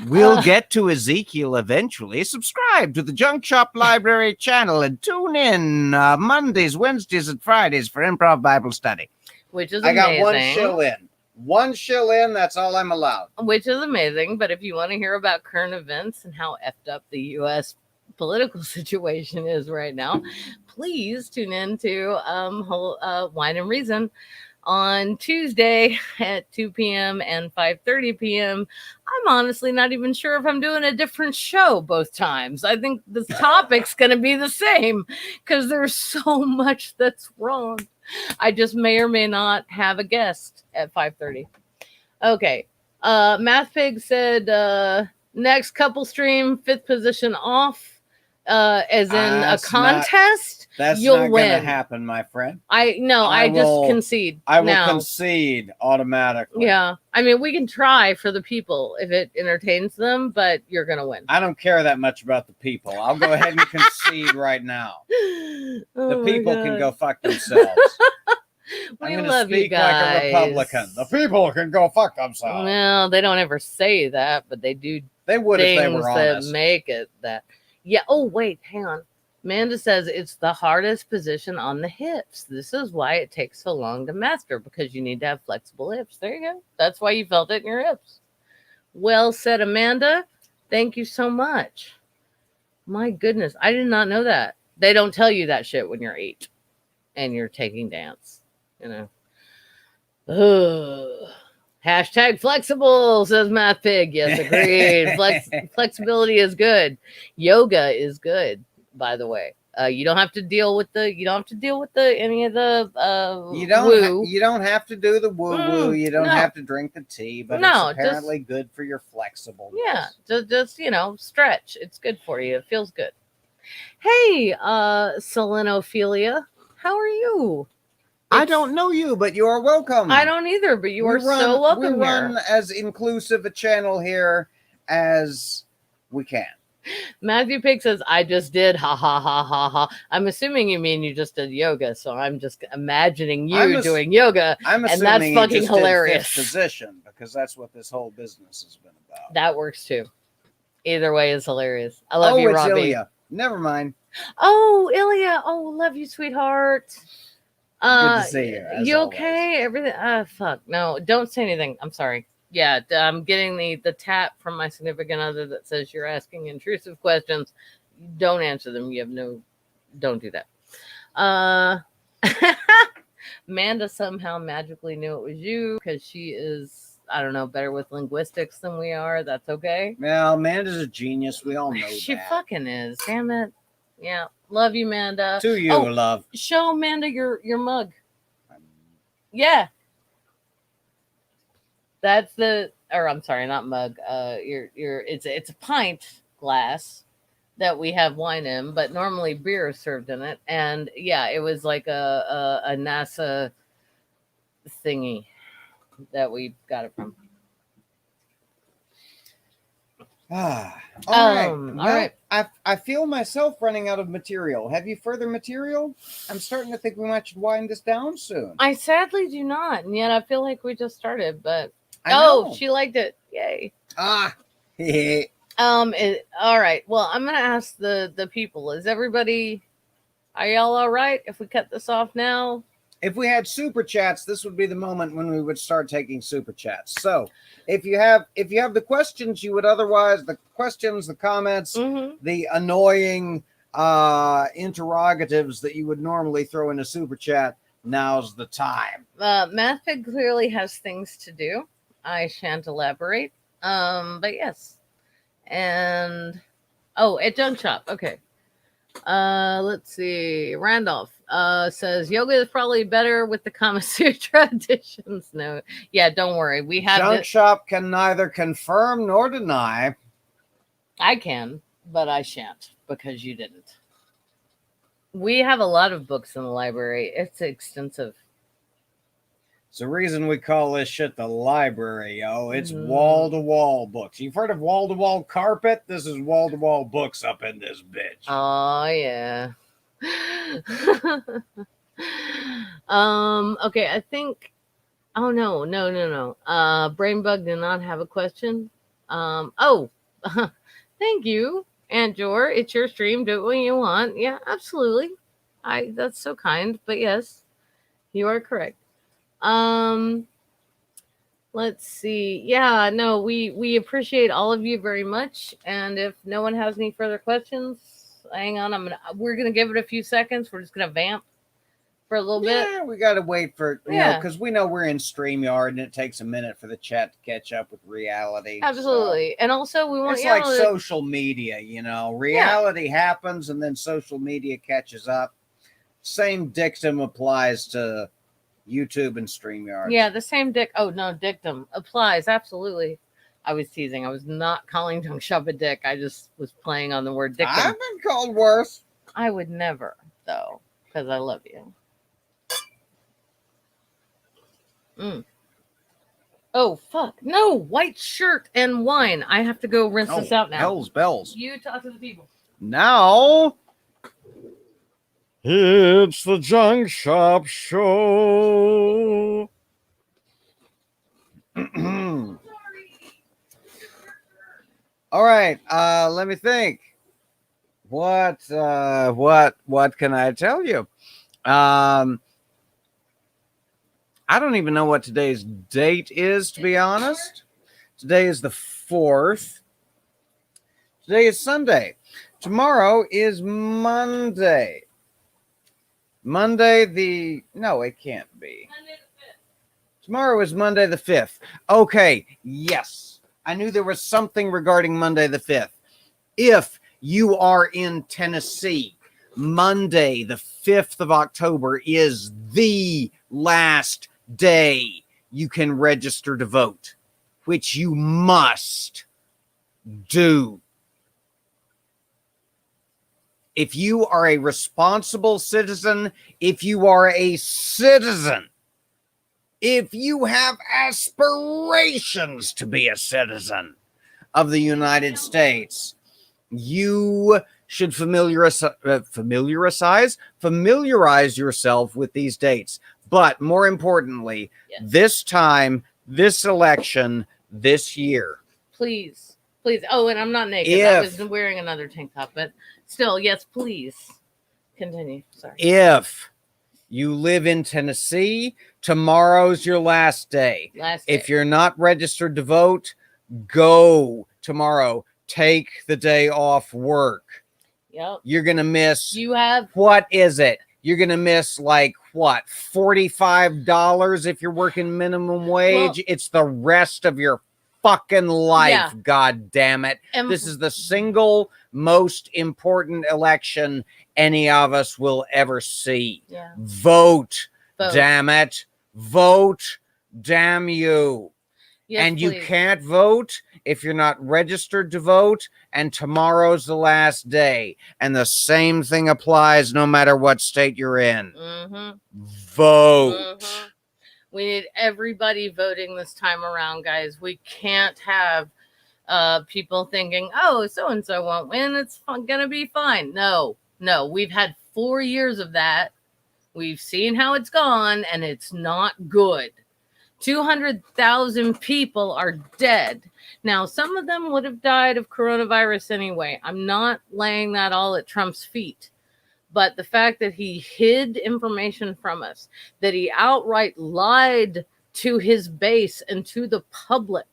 C: We'll get to Ezekiel eventually. Subscribe to the Junk Shop Library channel and tune in Mondays, Wednesdays, and Fridays for Improv Bible Study.
A: Which is amazing.
B: I got one shill in. One shill in, that's all I'm allowed.
A: Which is amazing. But if you want to hear about current events and how effed up the U.S. political situation is right now, please tune in to Wine and Reason on Tuesday at 2 p.m. and 5:30 p.m. I'm honestly not even sure if I'm doing a different show both times. I think the topic's going to be the same because there's so much that's wrong. I just may or may not have a guest at 5:30. Okay. Math Pig said next couple stream, fifth position off. As in a contest, you'll
B: not
A: win.
B: Gonna happen, my friend.
A: I just concede.
B: I will concede automatically.
A: Yeah, I mean, we can try for the people if it entertains them, but you're gonna win.
B: I don't care that much about the people. I'll go ahead and concede right now. The people can go fuck themselves. I'm going to speak like a Republican. The people can go fuck themselves.
A: Well, they don't ever say that, but they do.
B: They would if they were honest.
A: That make it that. Yeah. Oh, wait, hang on. Amanda says it's the hardest position on the hips. This is why it takes so long to master, because you need to have flexible hips. There you go. That's why you felt it in your hips. Well said, Amanda. Thank you so much. My goodness. I did not know that. They don't tell you that shit when you're 8. and you're taking dance, you know. Ugh. Hashtag flexible, says Math Pig. Yes, agreed. Flexibility is good. Yoga is good, by the way. You don't have to deal with any of the woo.
B: You don't have to do the woo woo. You don't
A: no.
B: have to drink the tea, but
A: No,
B: it's apparently good for your flexibleness.
A: Yeah, just stretch. It's good for you. It feels good. Hey, Selenophilia, how are you?
B: I don't know you, but you are welcome.
A: I don't either, but you are so welcome here.
B: We run as inclusive a channel here as we can.
A: Matthew Pig says, I just did. Ha ha ha ha ha. I'm assuming you mean you just did yoga, so I'm just imagining you doing yoga.
B: I'm
A: and that's fucking hilarious.
B: Did fifth position, because that's what this whole business has been about.
A: That works too. Either way is hilarious. I love you, Robbie.
B: Ilya. Never mind.
A: Oh, Ilya. Oh, love you, sweetheart.
B: Good to see you.
A: You okay? Everything? Fuck. No, don't say anything. I'm sorry. Yeah, I'm getting the tap from my significant other that says you're asking intrusive questions. Don't answer them. Don't do that. Amanda somehow magically knew it was you because she is, I don't know, better with linguistics than we are. That's okay.
B: Well, Amanda's a genius. We all know
A: she
B: that.
A: fucking is. Damn it. Yeah. Love you, Amanda.
B: To you, love.
A: Show Amanda your mug. Yeah. That's I'm sorry, not mug. It's a pint glass that we have wine in, but normally beer is served in it. And yeah, it was like a NASA thingy that we got it from.
B: All right. I feel myself running out of material. Have you further material? I'm starting to think we might should wind this down soon.
A: I sadly do not, and yet I feel like we just started. But she liked it. Yay!
B: All
A: right. Well, I'm gonna ask the people. Are y'all all right if we cut this off now?
B: If we had super chats, this would be the moment when we would start taking super chats. So if you have the questions you would otherwise, the comments, the annoying interrogatives that you would normally throw in a super chat, now's the time.
A: Math Pig clearly has things to do. I shan't elaborate. But yes. And at Junk Shop. Okay. Let's see. Randolph says yoga is probably better with the Kama Sutra editions. No, yeah, don't worry. We have
B: Junk Shop can neither confirm nor deny.
A: I can, but I shan't because you didn't. We have a lot of books in the library. It's extensive.
B: It's the reason we call this shit the library, yo. It's wall-to-wall books. You've heard of wall-to-wall carpet? This is wall-to-wall books up in this bitch.
A: Oh, yeah. Okay, I think... Oh, no. Brainbug did not have a question. Thank you, Aunt Jor. It's your stream. Do it when you want. Yeah, absolutely. That's so kind. But yes, you are correct. Let's see. Yeah, no, we appreciate all of you very much. And if no one has any further questions, hang on. We're gonna give it a few seconds. We're just gonna vamp for a little bit.
B: Yeah, we gotta wait for because we know we're in StreamYard and it takes a minute for the chat to catch up with reality.
A: Absolutely. And also we want
B: it's like social media, reality happens and then social media catches up. Same dictum applies to YouTube and StreamYard.
A: Yeah, the same dictum applies. Absolutely. I was teasing. I was not calling Junk Shop a dick. I just was playing on the word dictum.
B: I've been called worse.
A: I would never, though, because I love you. Oh, fuck. No, white shirt and wine. I have to go rinse this out now.
B: Bells.
A: You talk to the people.
B: Now... it's the Junk Shop Show. All right, let me think. What can I tell you? I don't even know what today's date is, to be honest. Today is the 4th. Today is Sunday. Tomorrow is Monday.
C: No, it can't be. Tomorrow is Monday the 5th. Okay, yes. I knew there was something regarding Monday the 5th. If you are in Tennessee, Monday the 5th of October is the last day you can register to vote, which you must do. If you are a responsible citizen, if you are a citizen, if you have aspirations to be a citizen of the United States, you should familiarize yourself with these dates. But more importantly,
A: Yes.
C: this time, this election, this year.
A: Please. Oh, and I'm not naked. I was wearing another tank top, but still, yes, please. Continue. Sorry.
C: If you live in Tennessee, tomorrow's your last day. If you're not registered to vote, go tomorrow. Take the day off work.
A: Yep.
C: You're going to miss.
A: What
C: is it? You're going to miss like what? $45 if you're working minimum wage.
A: Well,
C: it's the rest of your fucking life.
A: Yeah.
C: God damn it. This is the single most important election any of us will ever see.
A: Yeah.
C: Vote. Damn it. Vote. Damn you.
A: Yes,
C: and you
A: please.
C: can't vote if you're not registered to vote, and tomorrow's the last day. And the same thing applies no matter what state you're in.
A: Mm-hmm.
C: Vote.
A: Mm-hmm. We need everybody voting this time around, guys. We can't have people thinking, oh, so-and-so won't win. It's going to be fine. No. We've had 4 years of that. We've seen how it's gone, and it's not good. 200,000 people are dead. Now, some of them would have died of coronavirus anyway. I'm not laying that all at Trump's feet. But the fact that he hid information from us, that he outright lied to his base and to the public,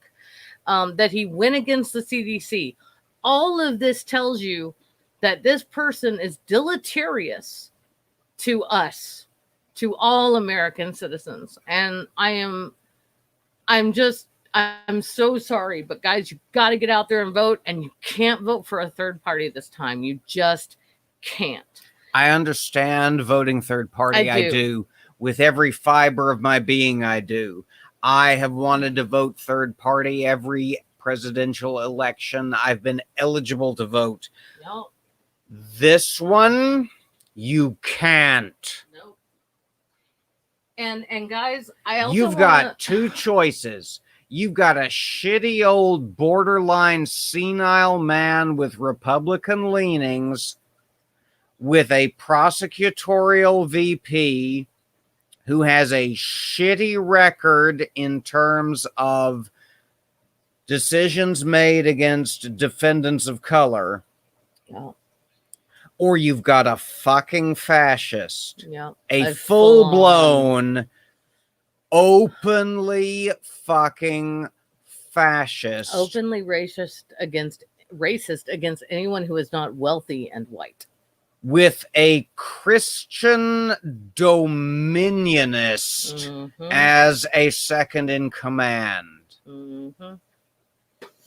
A: that he went against the CDC, all of this tells you that this person is deleterious to us, to all American citizens. And I'm so sorry, but guys, you got to get out there and vote, and you can't vote for a third party this time. You just can't.
C: I understand voting third party. I do. With every fiber of my being, I do. I have wanted to vote third party every presidential election I've been eligible to vote.
A: No.
C: This one, you can't.
A: Nope. And guys, I also
C: You've got two choices. You've got a shitty old borderline senile man with Republican leanings, with a prosecutorial VP who has a shitty record in terms of decisions made against defendants of color.
A: Yeah.
C: Or you've got a fucking fascist.
A: Yeah.
C: A full-blown, openly fucking fascist.
A: Openly racist against anyone who is not wealthy and white.
C: With a Christian dominionist as a second in command.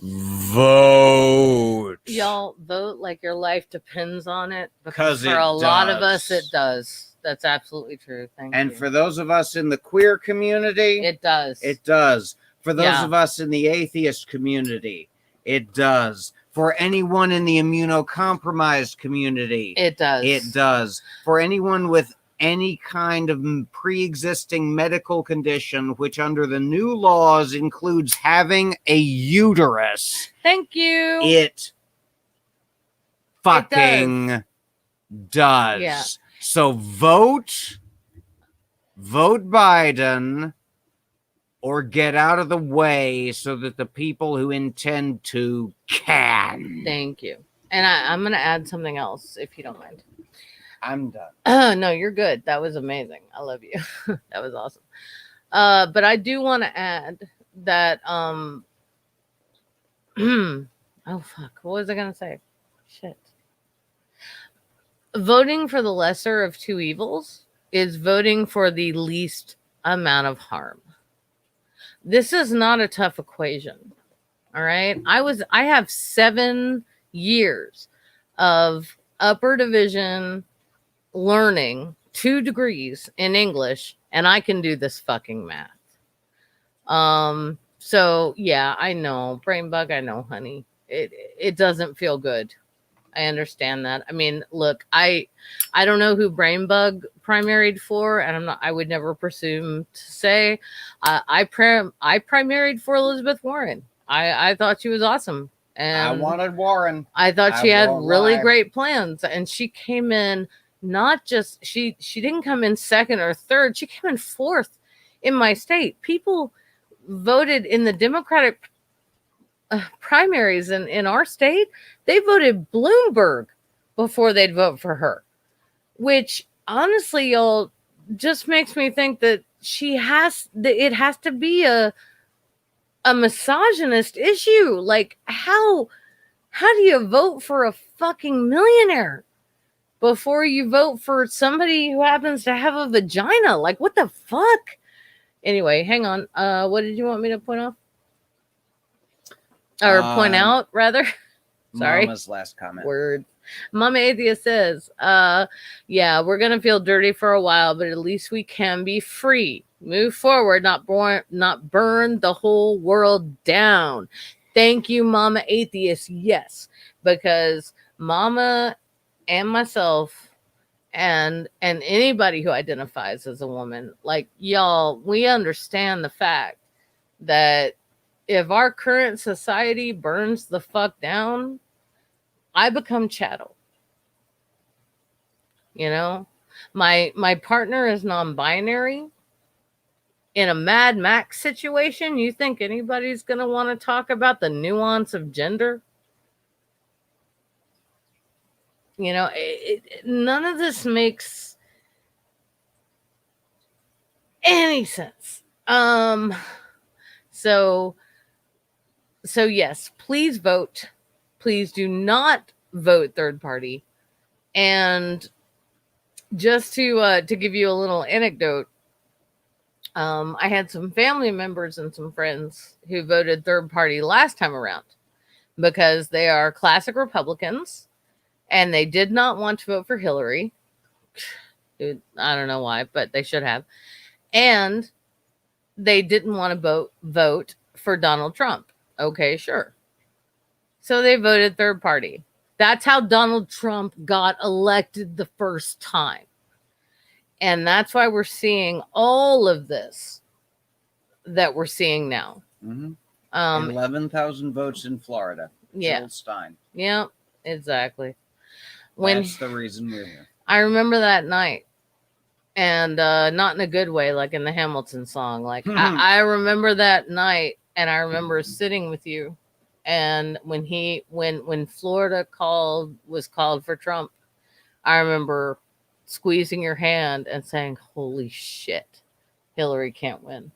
C: Vote.
A: Y'all vote like your life depends on it, because for a lot of us it does. That's absolutely true. Thank you.
C: And for those of us in the queer community,
A: it does.
C: It does. For those of us in the atheist community, it does. For anyone in the immunocompromised community,
A: it does.
C: It does. For anyone with any kind of pre-existing medical condition, which under the new laws includes having a uterus.
A: Thank you.
C: It fucking does.
A: Yeah.
C: So vote Biden, or get out of the way so that the people who intend to can.
A: Thank you. And I'm going to add something else, if you don't mind.
C: I'm done.
A: No, you're good. That was amazing. I love you. That was awesome. But I do want to add that, oh, fuck. What was I going to say? Shit. Voting for the lesser of two evils is voting for the least amount of harm. This is not a tough equation. All right. I have 7 years of upper division learning, 2 degrees in English, and I can do this fucking math. So yeah, I know, brain bug, I know, honey. It doesn't feel good. I understand that. I mean, look, I don't know who brain bug primaried for, and I would never presume to say. I primaried for Elizabeth Warren. I thought she was awesome. And
C: I wanted Warren.
A: I thought she
C: I
A: had
C: won't
A: really
C: lie.
A: great plans, and she came in not just she didn't come in second or third, she came in fourth in my state. People voted in the Democratic primaries in our state. They voted Bloomberg before they'd vote for her, which honestly, y'all, just makes me think that it has to be a misogynist issue. Like, how do you vote for a fucking millionaire before you vote for somebody who happens to have a vagina? Like, what the fuck? Anyway, hang on. What did you want me to point off? Or point out, rather? Sorry.
C: Mama's last comment.
A: Word. Mama Atheist says, yeah, we're going to feel dirty for a while, but at least we can be free. Move forward, not burn the whole world down. Thank you, Mama Atheist. Yes, because Mama and myself and anybody who identifies as a woman, like, y'all, we understand the fact that if our current society burns the fuck down, I become chattel. You know, my partner is non-binary. In a Mad Max situation, you think anybody's going to want to talk about the nuance of gender? You know, none of this makes any sense. So yes, please vote. Please do not vote third party. And just to give you a little anecdote, I had some family members and some friends who voted third party last time around because they are classic Republicans and they did not want to vote for Hillary. Dude, I don't know why, but they should have. And they didn't want to vote for Donald Trump. Okay, sure. So they voted third party. That's how Donald Trump got elected the first time. And that's why we're seeing all of this that we're seeing now.
C: Mm-hmm. 11,000 votes in Florida.
A: Yeah.
C: Jill Stein.
A: Yeah, exactly.
C: That's the reason we're here.
A: I remember that night. And not in a good way, like in the Hamilton song. Like, I remember that night, and I remember sitting with you. And when Florida was called for Trump, I remember squeezing your hand and saying, holy shit, Hillary can't win.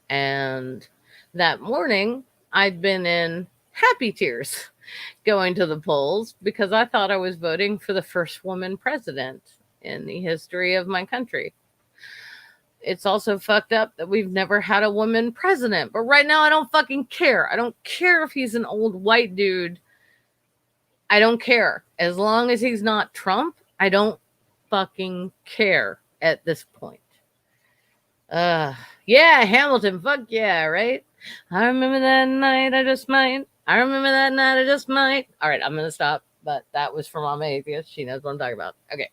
A: And that morning, I'd been in happy tears going to the polls because I thought I was voting for the first woman president in the history of my country. It's also fucked up that we've never had a woman president. But right now, I don't fucking care. I don't care if he's an old white dude. I don't care. As long as he's not Trump, I don't fucking care at this point. Yeah, Hamilton, fuck yeah, right? I remember that night, I just might. I remember that night, I just might. All right, I'm going to stop. But that was for Mama Atheist. She knows what I'm talking about. Okay.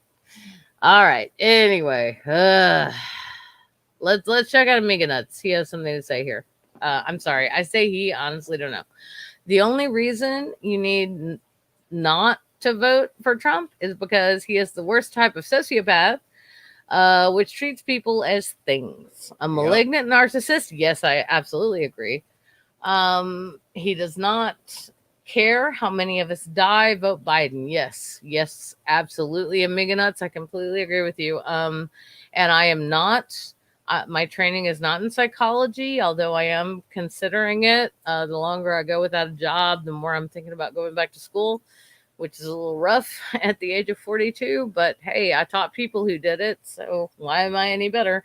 A: All right. Anyway, let's check out Amiga Nuts. He has something to say here. I'm sorry. I say he, honestly don't know. The only reason you need not to vote for Trump is because he is the worst type of sociopath, which treats people as things. A malignant narcissist. Yes, I absolutely agree. He does not care how many of us die. Vote Biden. Yes, absolutely. Amiga Nuts, I completely agree with you. And I am not. My training is not in psychology, although I am considering it. The longer I go without a job, the more I'm thinking about going back to school. which is a little rough at the age of 42. But hey, I taught people who did it, so why am I any better?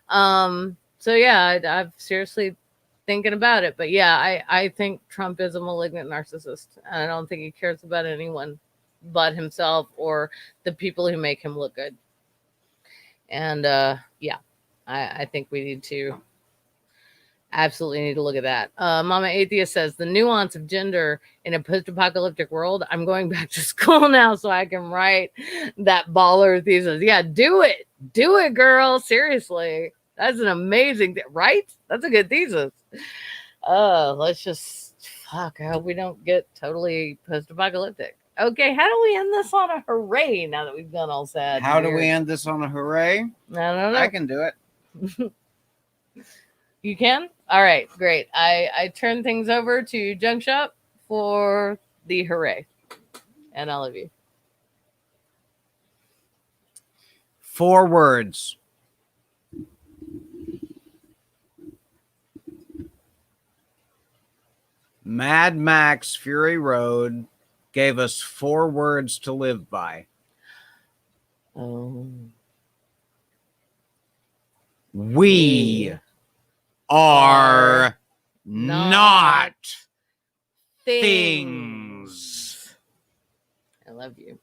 A: So yeah, I've seriously thinking about it. But yeah, I think Trump is a malignant narcissist. I don't think he cares about anyone but himself or the people who make him look good. And yeah, I think we need to absolutely need to look at that. Mama Atheist says the nuance of gender in a post-apocalyptic world. I'm going back to school now so I can write that baller thesis. Yeah, do it, girl. Seriously, that's an amazing, right? That's a good thesis. Let's just fuck. I hope we don't get totally post-apocalyptic. Okay, how do we end this on a hooray now that we've done all sad?
C: How do we end this on a hooray?
A: I don't know.
C: I can do it.
A: You can? All right, great. I turn things over to Junk Shop for the hooray. And I love you.
C: 4 words. Mad Max Fury Road gave us 4 words to live by.
A: Oh.
C: We are not things.
A: I love you.